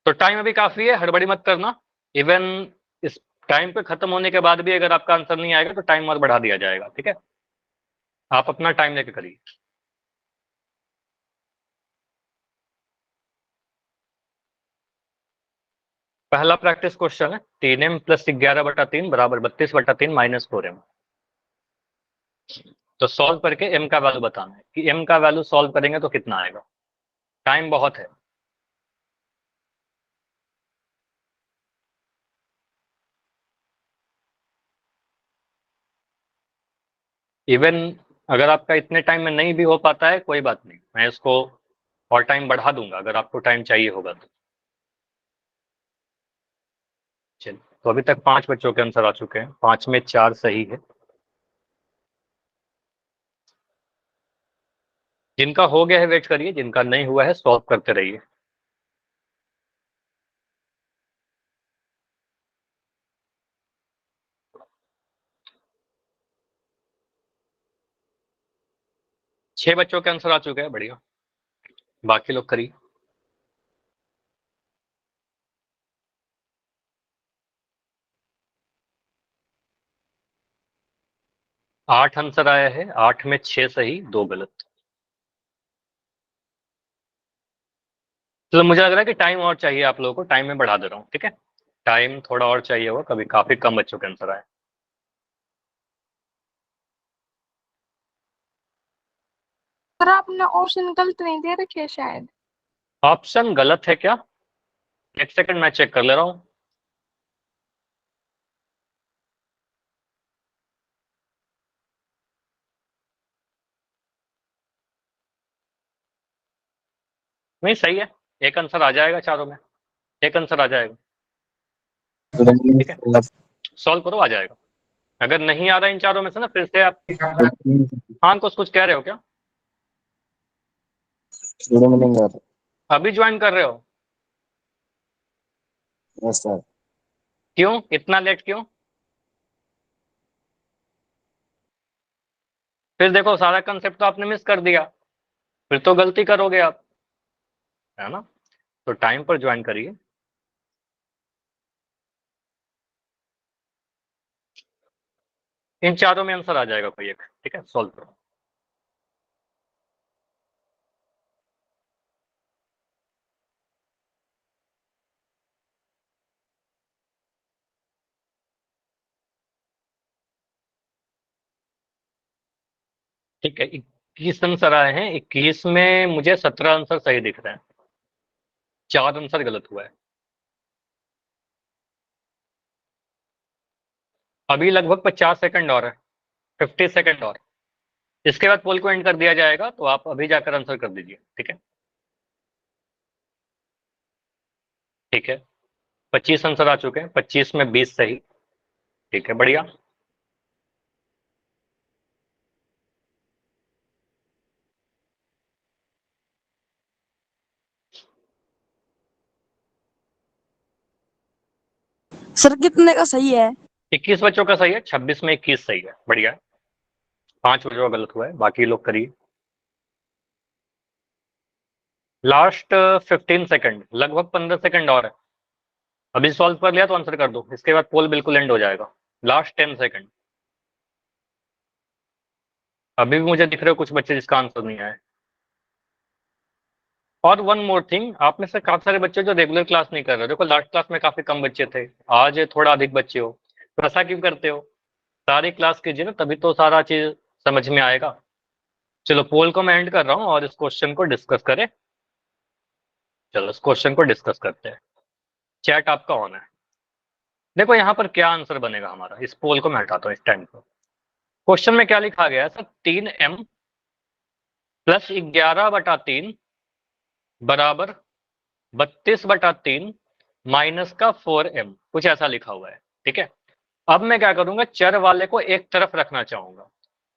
तो टाइम अभी काफी है, हड़बड़ी मत करना। इवन इस टाइम पे खत्म होने के बाद भी अगर आपका आंसर नहीं आएगा तो टाइम और बढ़ा दिया जाएगा। ठीक है, आप अपना टाइम लेके करिए। पहला प्रैक्टिस क्वेश्चन है 3m + 11/3 बराबर 32/3 - 4m। तो सॉल्व करके m का वैल्यू बताना है कि m का वैल्यू सॉल्व करेंगे तो कितना आएगा। टाइम बहुत है। इवन अगर आपका इतने टाइम में नहीं भी हो पाता है कोई बात नहीं, मैं इसको और टाइम बढ़ा दूंगा अगर आपको टाइम चाहिए होगा तो। चलिए, तो अभी तक 5 बच्चों के आंसर आ चुके हैं, 5 में 4 सही है। जिनका हो गया है वेट करिए, जिनका नहीं हुआ है सॉल्व करते रहिए। छह बच्चों के आंसर आ चुके हैं, बढ़िया। बाकी लोग करिए। 8 आंसर आया है, 8 में 6 सही 2 गलत। तो मुझे लग रहा है कि टाइम और चाहिए आप लोगों को, टाइम में बढ़ा दे रहा हूँ, ठीक है। टाइम थोड़ा और चाहिए होगा, कभी काफी कम बच्चों के आंसर आए। सर आपने ऑप्शन गलत नहीं दे रखे शायद। ऑप्शन गलत है क्या? एक सेकंड मैं चेक कर ले रहा हूँ। नहीं सही है, एक आंसर आ जाएगा चारों में, एक आंसर आ जाएगा, ठीक है। सॉल्व करो, आ जाएगा। अगर नहीं आ रहा इन चारों में से ना, फिर से आप हाँ कुछ कह रहे हो क्या? अभी ज्वाइन कर रहे हो? Yes sir. क्यों इतना लेट क्यों? फिर देखो सारा कंसेप्ट तो आपने मिस कर दिया, फिर तो गलती करोगे आप, है ना। तो टाइम पर ज्वाइन करिए। इन चारों में आंसर आ जाएगा कोई एक, ठीक है। सॉल्व करो। ठीक है, 21 आंसर आए हैं, 21 में मुझे 17 आंसर सही दिख रहे हैं, 4 आंसर गलत हुआ है। अभी लगभग 50 सेकंड और है, 50 सेकंड और, इसके बाद पोल को एंड कर दिया जाएगा, तो आप अभी जाकर आंसर कर दीजिए, ठीक है। ठीक है, 25 आंसर आ चुके हैं, 25 में 20 सही, ठीक है, बढ़िया। सर कितने का सही है? 21 बच्चों का सही है, 26 में 21 सही है, बढ़िया है। 5 बच्चों का गलत हुआ है, बाकी लोग करिए। लास्ट 15 सेकंड, लगभग 15 सेकंड और है। अभी सॉल्व कर लिया तो आंसर कर दो, इसके बाद पोल बिल्कुल एंड हो जाएगा। Last 10 second. अभी भी मुझे दिख रहे हो कुछ बच्चे जिसका आंसर नहीं आया। और वन मोर थिंग, आप में से काफी सारे बच्चे जो रेगुलर क्लास नहीं कर रहे, देखो लास्ट क्लास में काफी कम बच्चे थे, आज थोड़ा अधिक बच्चे हो, तो ऐसा क्यों करते हो? सारी क्लास कीजिए ना, तभी तो सारा चीज समझ में आएगा। चलो पोल को मैं एंड कर रहा हूँ और इस क्वेश्चन को डिस्कस करें। चलो इस क्वेश्चन को डिस्कस करते हैं। चैट आपका ऑन है। देखो यहाँ पर क्या आंसर बनेगा हमारा, इस पोल को मैं हटाता हूँ इस टाइम को। क्वेश्चन में क्या लिखा गया है सर? 3m प्लस 11/3 बराबर 32/3 माइनस का 4m, कुछ ऐसा लिखा हुआ है, ठीक है। अब मैं क्या करूंगा, चर वाले को एक तरफ रखना चाहूंगा,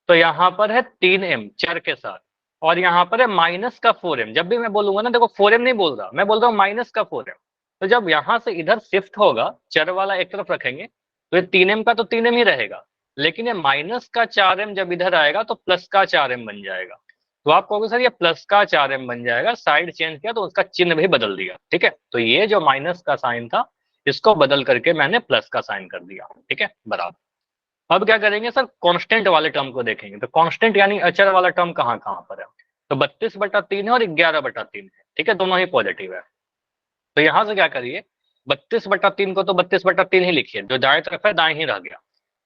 तो यहां पर है 3m चर के साथ, और यहां पर है माइनस का 4m। जब भी मैं बोलूंगा ना, देखो 4m नहीं बोल रहा, मैं बोल रहा हूँ माइनस का 4m। तो जब यहां से इधर शिफ्ट होगा, चर वाला एक तरफ रखेंगे, तो ये 3m का तो 3m ही रहेगा, लेकिन ये माइनस का 4m जब इधर आएगा तो प्लस का 4m बन जाएगा। तो आप कहोगे सर ये प्लस का 4m बन जाएगा, साइड चेंज किया तो उसका चिन्ह भी बदल दिया, ठीक है। तो ये जो माइनस का साइन था, इसको बदल करके मैंने प्लस का साइन कर दिया, ठीक है, बराबर। अब क्या करेंगे सर, कांस्टेंट वाले टर्म को देखेंगे। तो कांस्टेंट यानी अचर वाला टर्म कहाँ कहाँ पर है? तो 32/3 है और 11/3 है, ठीक है, दोनों ही पॉजिटिव है। तो यहां से क्या करिए, 32/3 को तो 32/3 ही लिखिए, जो दाएं तरफ है दाएं ही रह गया।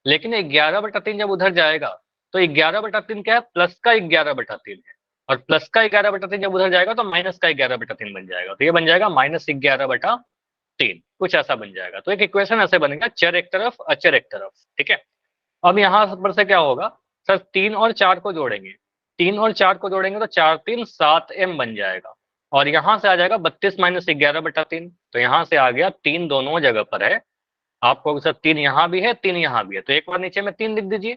लेकिन 11/3 जब उधर जाएगा, तो 11/3 क्या है? प्लस का 11/3 है। और प्लस का 11/3 जब उधर जाएगा तो माइनस का 11/3 बन जाएगा, तो ये बन जाएगा -11/3, कुछ ऐसा बन जाएगा। तो एक इक्वेशन ऐसे बनेगा, चर एक तरफ अचर एक तरफ, ठीक है। अब यहाँ पर से क्या होगा सर, 3 और 4 को जोड़ेंगे, 3 और 4 को जोड़ेंगे तो 4 3 7m बन जाएगा, और यहाँ से आ जाएगा 32 - 11/3, तो यहाँ से आ गया 3 दोनों जगह पर है। आपको सर 3 यहाँ भी है 3 यहाँ भी है, तो एक बार नीचे में 3 लिख दीजिए,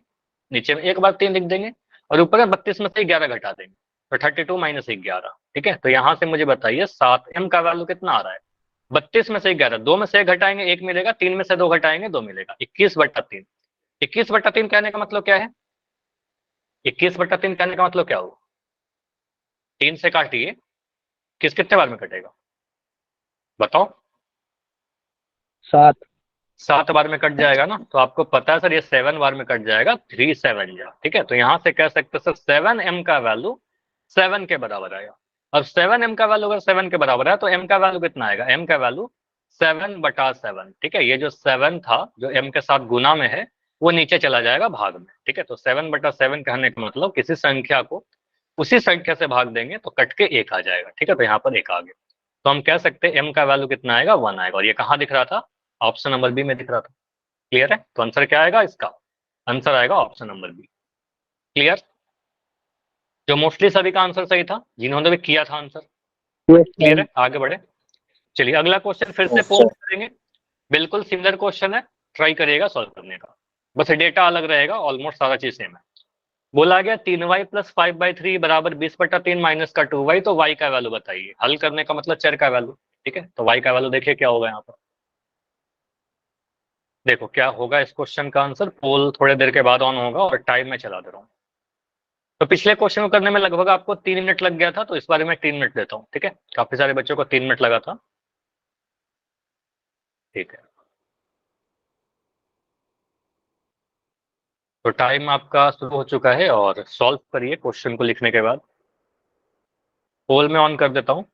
नीचे में एक बार 3 लिख देंगे, और ऊपर में 32 में से 11 घटा देंगे, तो 32 - 11, ठीक है। तो यहाँ से मुझे बताइए 7m का वैल्यू कितना आ रहा है। 32 में से 11, 2 में से 1 घटाएंगे 1 मिलेगा, 3 में से 2 घटाएंगे 2 मिलेगा, 21/3। 21/3 कहने का मतलब क्या है, 21/3 कहने का मतलब क्या हुआ, 3 से काटिए, कितने बार में कटेगा बताओ। 7। 7 बार में कट जाएगा ना, तो आपको पता है सर ये 7 बार में कट जाएगा, 3 7 जा, ठीक है। तो यहाँ से कह सकते सर 7m का वैल्यू 7 के बराबर आएगा। अब 7m का वैल्यू अगर 7 के बराबर है तो m का वैल्यू कितना आएगा, m का वैल्यू 7/7, ठीक है। ये जो 7 था जो m के साथ गुना में है वो नीचे चला जाएगा भाग में, ठीक है। तो 7/7 कहने का मतलब किसी संख्या को उसी संख्या से भाग देंगे तो कट के 1 आ जाएगा, ठीक है। तो यहाँ पर 1 आ गया, तो हम कह सकते हैं m का वैल्यू कितना आएगा, 1 आएगा, और ये कहाँ दिख रहा था, ऑप्शन नंबर बी में दिख रहा था। क्लियर है, तो आंसर क्या आएगा इसका, आंसर आएगा ऑप्शन नंबर बी। क्लियर, जो मोस्टली सभी का आंसर सही था जिन्होंने भी किया था आंसर। क्लियर है, आगे बढ़े। चलिए अगला क्वेश्चन फिर से पोस्ट करेंगे, बिल्कुल सिमिलर क्वेश्चन है, ट्राई करिएगा सॉल्व करने का, बस डेटा अलग रहेगा, ऑलमोस्ट सारा चीज सेम है। बोला गया 3y + 5/3 = 20/3 माइनस का 2y, तो y का वैल्यू बताइए। हल करने का मतलब चर का वैल्यू, ठीक है। तो y का वैल्यू देखिए क्या होगा यहाँ पर, देखो क्या होगा इस क्वेश्चन का आंसर। पोल थोड़े देर के बाद ऑन होगा और टाइम में चला दे रहा हूँ। तो पिछले क्वेश्चन को करने में लगभग आपको 3 मिनट लग गया था, तो इस बारे में 3 मिनट देता हूँ, ठीक है। काफी सारे बच्चों को 3 मिनट लगा था, ठीक है। तो टाइम आपका शुरू हो चुका है, और सॉल्व करिए क्वेश्चन को लिखने के बाद। पोल में ऑन कर देता हूँ,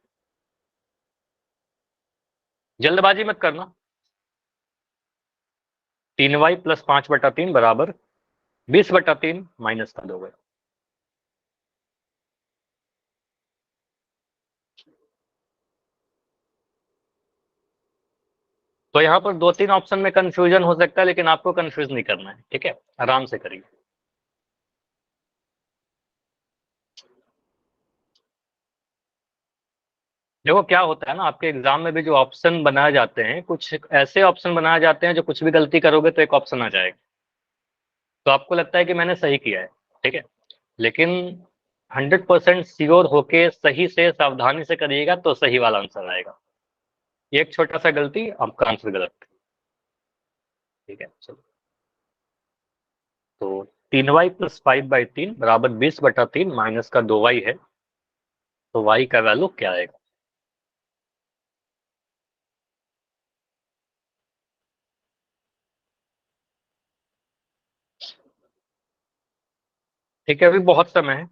जल्दबाजी मत करना। 3y + 5/3 = 20/3 माइनस का 2y। तो यहाँ पर 2-3 ऑप्शन में कंफ्यूजन हो सकता है, लेकिन आपको कंफ्यूज नहीं करना है, ठीक है, आराम से करिए। देखो क्या होता है ना, आपके एग्जाम में भी जो ऑप्शन बनाए जाते हैं, कुछ ऐसे ऑप्शन बनाए जाते हैं जो कुछ भी गलती करोगे तो एक ऑप्शन आ जाएगा, तो आपको लगता है कि मैंने सही किया है, ठीक है। लेकिन 100% श्योर होके सही से सावधानी से करिएगा तो सही वाला आंसर आएगा। एक छोटा सा गलती आपका आंसर गलत, ठीक है। चलो, तो 3y + 5/3 = 20/3 माइनस का 2y है, तो y का वैल्यू क्या आएगा। ठीक है, अभी बहुत समय है,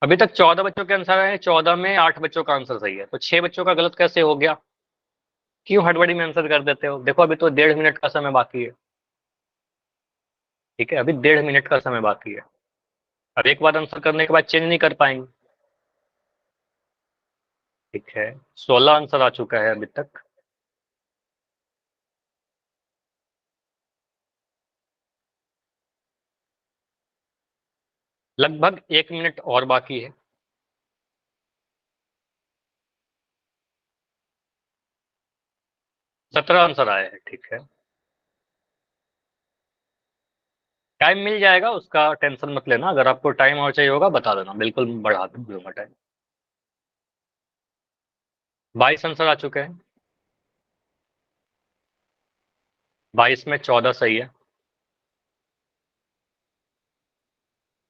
अभी तक 14 बच्चों के आंसर आए हैं, 14 में 8 बच्चों का आंसर सही है, तो 6 बच्चों का गलत कैसे हो गया, क्यों हड़बड़ी में आंसर कर देते हो। देखो अभी तो 1.5 मिनट का समय बाकी है, ठीक है, अभी 1.5 मिनट का समय बाकी है, अब एक बार आंसर करने के बाद चेंज नहीं कर पाएंगे, ठीक है। 16 आंसर आ चुका है अभी तक, लगभग 1 मिनट और बाकी है। सत्रह आंसर आए हैं, ठीक है, टाइम मिल जाएगा, उसका टेंशन मत लेना, अगर आपको टाइम और चाहिए होगा बता देना, बिल्कुल बढ़ा दूंगा टाइम। 22 आंसर आ चुके हैं, 22 में 14 सही है,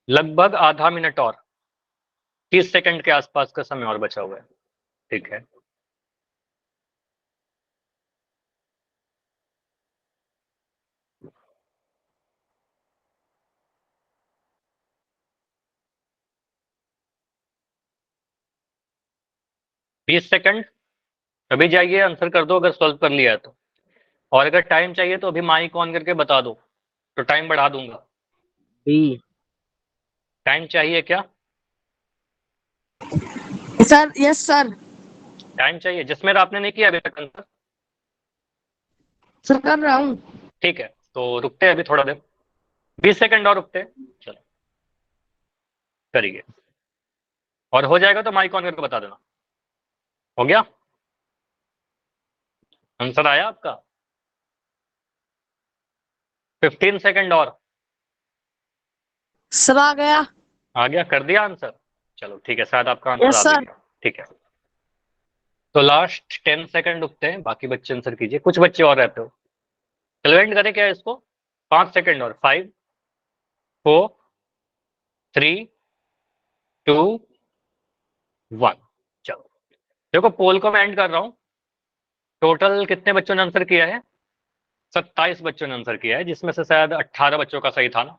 लगभग आधा मिनट और 30 सेकंड के आसपास का समय और बचा हुआ है, ठीक है। बीस सेकंड, अभी जाइए आंसर कर दो अगर सॉल्व कर लिया है तो, और अगर टाइम चाहिए तो अभी माइक ऑन करके बता दो तो टाइम बढ़ा दूंगा। बी। टाइम चाहिए क्या? Sir yes sir. टाइम चाहिए जिसमें आपने नहीं किया अभी तक आंसर? सर कर रहा हूँ। ठीक है, तो रुकते हैं अभी थोड़ा देर, 20 सेकंड और रुकते हैं। चलो करिए, और हो जाएगा तो माइक ऑन करके बता देना। हो गया? आंसर आया आपका? 15 सेकंड और। सर आ गया। आ गया? कर दिया आंसर? चलो ठीक है, शायद आपका आंसर यस आ भी सर। गया। ठीक है, तो लास्ट 10 सेकंड रुकते हैं, बाकी बच्चे आंसर कीजिए, कुछ बच्चे और रहते हो। चलो एंड करें क्या इसको? 5 सेकंड और, 5 4 3 2 1। चलो देखो, पोल को मैं एंड कर रहा हूँ। टोटल कितने बच्चों ने आंसर किया है? 27 बच्चों ने आंसर किया है, जिसमें से शायद 18 बच्चों का सही था ना।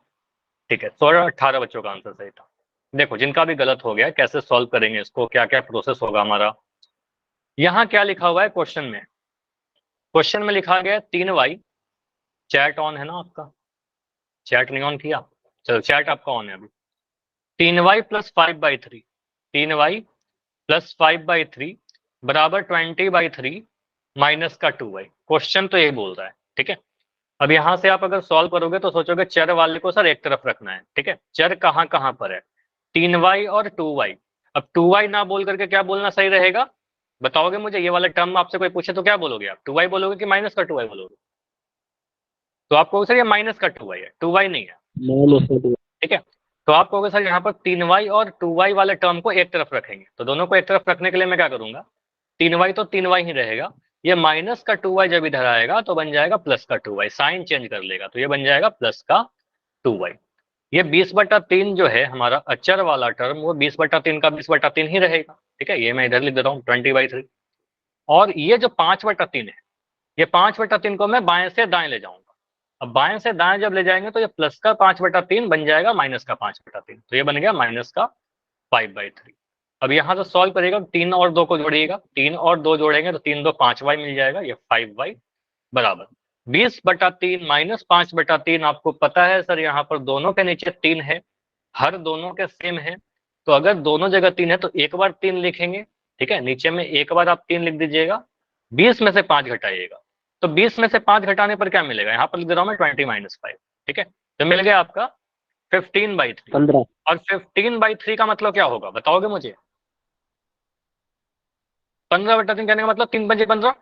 ठीक है, 18 बच्चों का आंसर सही था। देखो जिनका भी गलत हो गया, कैसे सॉल्व करेंगे इसको, क्या क्या प्रोसेस होगा हमारा। यहाँ क्या लिखा हुआ है क्वेश्चन में? क्वेश्चन में लिखा गया 3y। चैट ऑन है ना आपका? चैट नहीं ऑन किया? चलो चैट आपका ऑन है अभी। 3y प्लस 5/3, 3y प्लस 5/3 बराबर 20/3 माइनस का 2y। क्वेश्चन तो ये बोल रहा है, ठीक है। अब यहां से आप अगर सॉल्व करोगे तो सोचोगे चर वाले को सर एक तरफ रखना है, ठीक है। चर कहाँ कहाँ पर है? 3y और 2y। अब 2y ना बोल करके क्या बोलना सही रहेगा? बताओगे मुझे? ये वाला टर्म आपसे कोई पूछे तो क्या बोलोगे आप? 2y बोलोगे कि माइनस का 2y बोलोगे? तो आप कहोगे सर ये माइनस का 2y है, 2y नहीं है, ठीक है। तो आप कहोगे सर यहाँ पर 3y और 2y वाले टर्म को एक तरफ रखेंगे, तो दोनों को एक तरफ रखने के लिए मैं क्या करूंगा? 3y तो 3y ही रहेगा, ये माइनस का 2y जब इधर आएगा तो बन जाएगा प्लस का 2y, साइन चेंज कर लेगा तो ये बन जाएगा प्लस का 2y। ये 20/3 जो है हमारा अचर वाला टर्म, वो 20/3 का 20/3 ही रहेगा, ठीक है। ये मैं इधर लिख देता हूँ 20/3। और ये जो 5/3 है, ये 5/3 को मैं बाएं से दाएं ले जाऊंगा। अब बाएं से दाएं जब ले जाएंगे तो ये प्लस का 5/3 बन जाएगा माइनस का 5/3, तो ये बन गया माइनस का 5/3। अब यहाँ से सॉल्व करिएगा, 3 और 2 को जोड़िएगा, 3 और 2 जोड़ेंगे तो 3 2 5y मिल जाएगा, ये 5y बराबर 20/3 माइनस 5/3। आपको पता है सर यहाँ पर दोनों के नीचे 3 है, हर दोनों के सेम है, तो अगर दोनों जगह 3 है तो एक बार 3 लिखेंगे, ठीक है। नीचे में एक बार आप 3 लिख दीजिएगा, 20 में से 5 घटाइएगा, तो 20 में से 5 घटाने पर क्या मिलेगा? यहाँ पर लिख दे रहा हूँ मैं 20-5, ठीक है। तो मिल गया आपका 15/3। 15। और 15/3 का मतलब क्या होगा बताओगे मुझे? 15/3 कहने का मतलब 3 पंजे 15,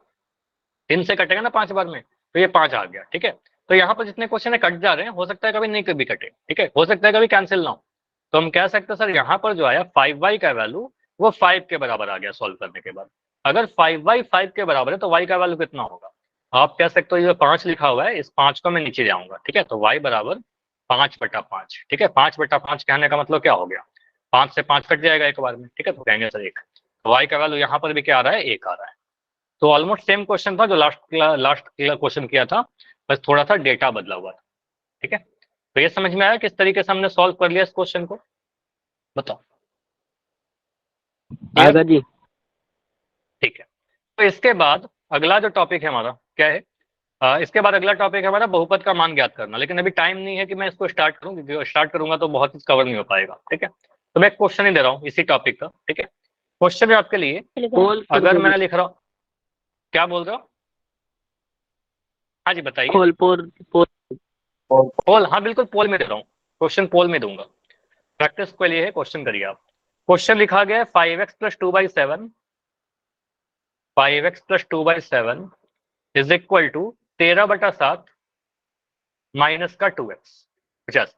3 से कटेगा ना 5 बार में, तो ये 5 आ गया, ठीक है। तो यहाँ पर जितने क्वेश्चन है कट जा रहे हैं, हो सकता है कभी नहीं कभी कटे, ठीक है, हो सकता है कभी कैंसिल ना हो। तो हम कह सकते हैं सर यहाँ पर जो आया 5y का वैल्यू वो 5 के बराबर आ गया सॉल्व करने के बाद। अगर 5y 5 के बराबर है तो y का वैल्यू कितना होगा? आप कह सकते हो ये 5 लिखा हुआ है, इस 5 को मैं नीचे जाऊंगा, ठीक है। तो y बराबर 5/5, ठीक है। 5/5 कहने का मतलब क्या हो गया? 5 से 5 कट जाएगा एक बार में, ठीक है, तो कहेंगे सर 1। तो y का वैल्यू यहाँ पर भी क्या आ रहा है? 1 आ रहा है। तो ऑलमोस्ट सेम क्वेश्चन था जो लास्ट क्वेश्चन किया था, बस थोड़ा सा डेटा बदला हुआ था, ठीक है। तो ये समझ में आया किस तरीके से हमने सॉल्व कर लिया इस क्वेश्चन को? बताओ। आएगा जी। ठीक है, तो इसके बाद अगला जो टॉपिक है हमारा क्या है? इसके बाद अगला टॉपिक है हमारा बहुपद का मान ज्ञात करना, लेकिन अभी टाइम नहीं है कि मैं इसको स्टार्ट करूं, क्योंकि स्टार्ट करूंगा तो बहुत कुछ कवर नहीं हो पाएगा, ठीक है। तो मैं एक क्वेश्चन ही दे रहा हूँ इसी टॉपिक का, ठीक है। क्वेश्चन है आपके लिए, पोल अगर मैं लिख रहा हूँ, क्या बोल रहे हो? हाँ जी बताइए। पोल पोल पोल पोल, हाँ बिल्कुल पोल में दे रहा हूँ, क्वेश्चन पोल में दूंगा, प्रैक्टिस के लिए है, क्वेश्चन करिए आप। क्वेश्चन लिखा गया है 5x + 2/7, 5x + 2/7 is equal to 13/7 minus का 2x 50,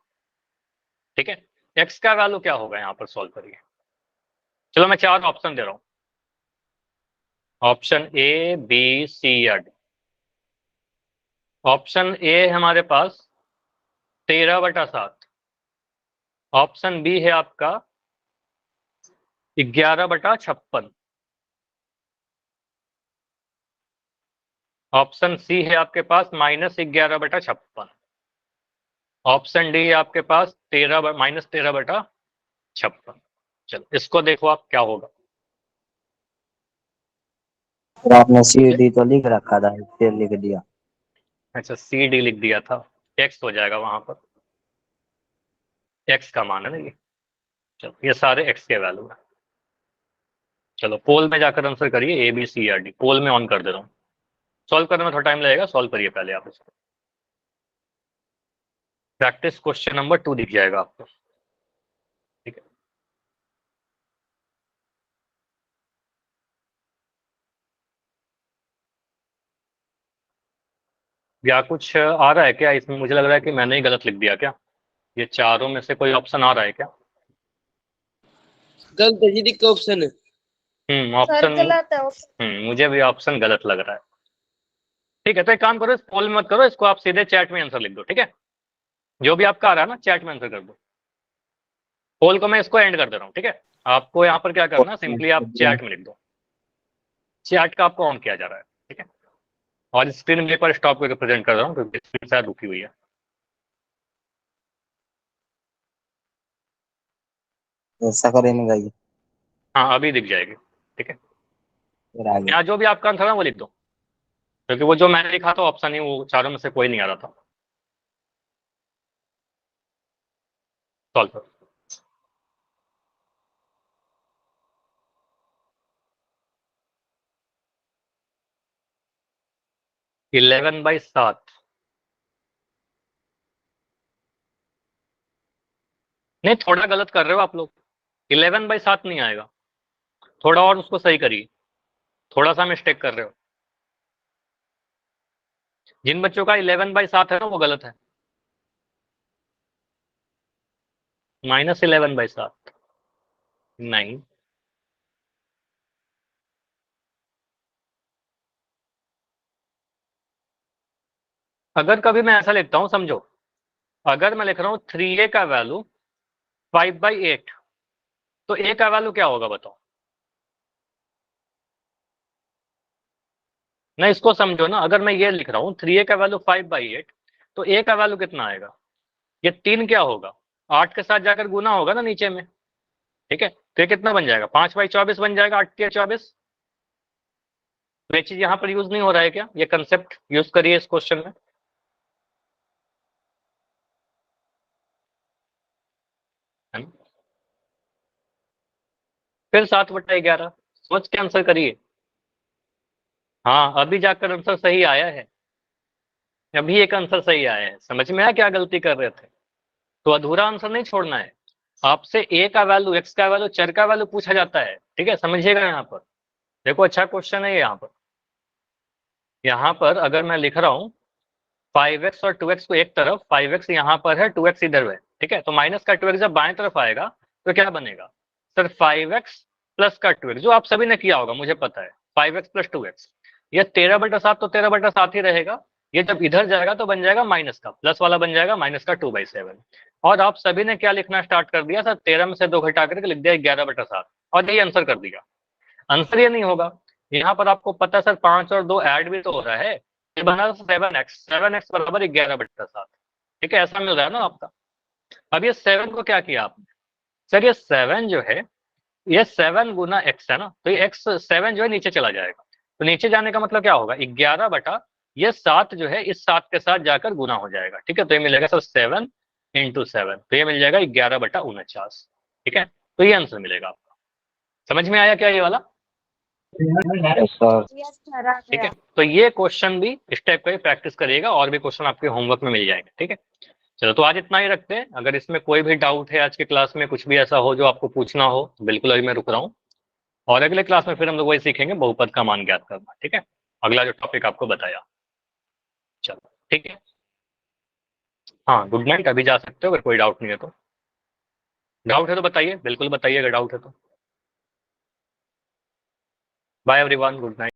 ठीक है। x का वैल्यू क्या होगा यहाँ पर? सॉल्व करिए। चलो मैं 4 ऑप्शन दे रहा हूँ, ऑप्शन ए बी सी या डी। ऑप्शन ए है हमारे पास 13/7, ऑप्शन बी है आपका 11/56, ऑप्शन सी है आपके पास -11/56, ऑप्शन डी है आपके पास -13/56। चलो इसको देखो आप क्या होगा। तो आपने सी डी तो लिख रखा था, फिर लिख दिया। अच्छा सी डी लिख दिया था, एक्स हो जाएगा वहां पर, एक्स का मान है ना ये, चलो ये सारे एक्स के वैल्यू है। चलो पोल में जाकर आंसर करिए, A B C or D. Poll में ऑन कर दे रहा हूँ। सॉल्व करने में थोड़ा टाइम लगेगा, सॉल्व करिए पहले आप इसको। प्रैक्टिस क्वेश्चन नंबर 2 दिख जाएगा आपको, ठीक है। या कुछ आ रहा है क्या इसमें? मुझे लग रहा है कि मैंने ही गलत लिख दिया क्या? ये चारों में से कोई ऑप्शन आ रहा है क्या? गलत है जी ऑप्शन। ऑप्शन मुझे भी ऑप्शन गलत लग रहा है। ठीक है, तो एक काम करो, इस पोल में मत करो, इसको आप सीधे चैट में आंसर लिख दो, ठीक है। जो भी आपका आ रहा है ना, चैट में आंसर कर दो। पोल को मैं इसको एंड कर दे रहा हूँ, ठीक है। आपको यहाँ पर क्या करना है, सिंपली आप चैट में लिख दो। चैट का आपको ऑन किया जा रहा है, ठीक है। और स्क्रीन में एक बार स्टॉप करके प्रेजेंट कर रहा हूँ क्योंकि स्क्रीन शायद रुकी हुई है। ऐसा करेंगे ये, हाँ अभी दिख जाएगी, ठीक है। फिर आगे। यहाँ जो भी आपका आंसर है वो लिख दो, क्योंकि वो जो मैंने लिखा था ऑप्शन ही, वो चारों में से कोई नहीं आ रहा था। सॉल्व करो। 11/7। नहीं, थोड़ा गलत कर रहे हो आप लोग। 11/7 नहीं आएगा, थोड़ा और उसको सही करिए। थोड़ा सा मिस्टेक कर रहे हो। जिन बच्चों का 11/7 है ना, वो गलत है। -11/7 नहीं। अगर कभी मैं ऐसा लिखता हूं, समझो, अगर मैं लिख रहा हूं 3a का वैल्यू 5/8, तो a का वैल्यू क्या होगा बताओ? नहीं, इसको समझो ना। अगर मैं ये लिख रहा हूँ 3a का वैल्यू 5/8, तो a का वैल्यू कितना आएगा? ये 3 क्या होगा? 8 के साथ जाकर गुना होगा ना नीचे में, ठीक है। तो ये कितना बन जाएगा? 5/24 बन जाएगा, 8 के 24। तो ये चीज यहाँ पर यूज नहीं हो रहा है क्या? ये कंसेप्ट यूज करिए इस क्वेश्चन में। है ना? फिर 7/11 सोच के आंसर करिए। हाँ अभी जाकर आंसर सही आया है, अभी एक आंसर सही आया है। समझ में आया क्या गलती कर रहे थे? तो अधूरा आंसर नहीं छोड़ना है। आपसे a का वैल्यू, x का वैल्यू, चर का वैल्यू पूछा जाता है, ठीक है। समझिएगा यहाँ पर, देखो अच्छा क्वेश्चन है ये। यहाँ पर अगर मैं लिख रहा हूँ 5x और 2x को एक तरफ, 5x यहाँ पर है, 2x इधर है, ठीक है। तो माइनस का 2x जब बाएं तरफ आएगा तो क्या बनेगा सर? 5x प्लस का 2x, जो आप सभी ने किया होगा मुझे पता है। 5x प्लस 2x, ये 13/7 तो 13/7 ही रहेगा। ये जब इधर जाएगा तो बन जाएगा माइनस का, प्लस वाला बन जाएगा माइनस का 2/7। और आप सभी ने क्या लिखना स्टार्ट कर दिया सर? 13 में से 2 घटा करके लिख दिया 11/7, और यही आंसर कर दिया। आंसर ये नहीं होगा। यहाँ पर आपको पता सर 5 और 2 ऐड भी तो हो रहा है, ये बना 7x बराबर 11/7, ठीक है। ऐसा मिल रहा है ना आपका। अब ये 7 को क्या किया आपने सर? ये 7 जो है, ये 7 गुना x है ना, तो ये x 7 जो है नीचे चला जाएगा। तो नीचे जाने का मतलब क्या होगा? 11 ये 7 जो है इस 7 के साथ जाकर गुना हो जाएगा, ठीक है। तो ये मिलेगा सर 7 × 7, तो ये मिल जाएगा 11/49, ठीक है। तो ये आंसर मिलेगा आपका। समझ में आया क्या ये वाला? Yes sir. ठीक है। तो ये क्वेश्चन भी इस टाइप का ही प्रैक्टिस करिएगा, और भी क्वेश्चन आपके होमवर्क में मिल जाएंगे, ठीक है। चलो तो आज इतना ही रखते हैं। अगर इसमें कोई भी डाउट है आज के क्लास में, कुछ भी ऐसा हो जो आपको पूछना हो, बिल्कुल अभी मैं रुक रहा हूँ। और अगले क्लास में फिर हम लोग वही सीखेंगे, बहुपद का मान ज्ञात करना, ठीक है। अगला जो टॉपिक आपको बताया। चलो ठीक है, हाँ गुड नाइट। अभी जा सकते हो अगर कोई डाउट नहीं है तो। डाउट है तो बताइए, बिल्कुल बताइए अगर डाउट है तो। Bye everyone, good night.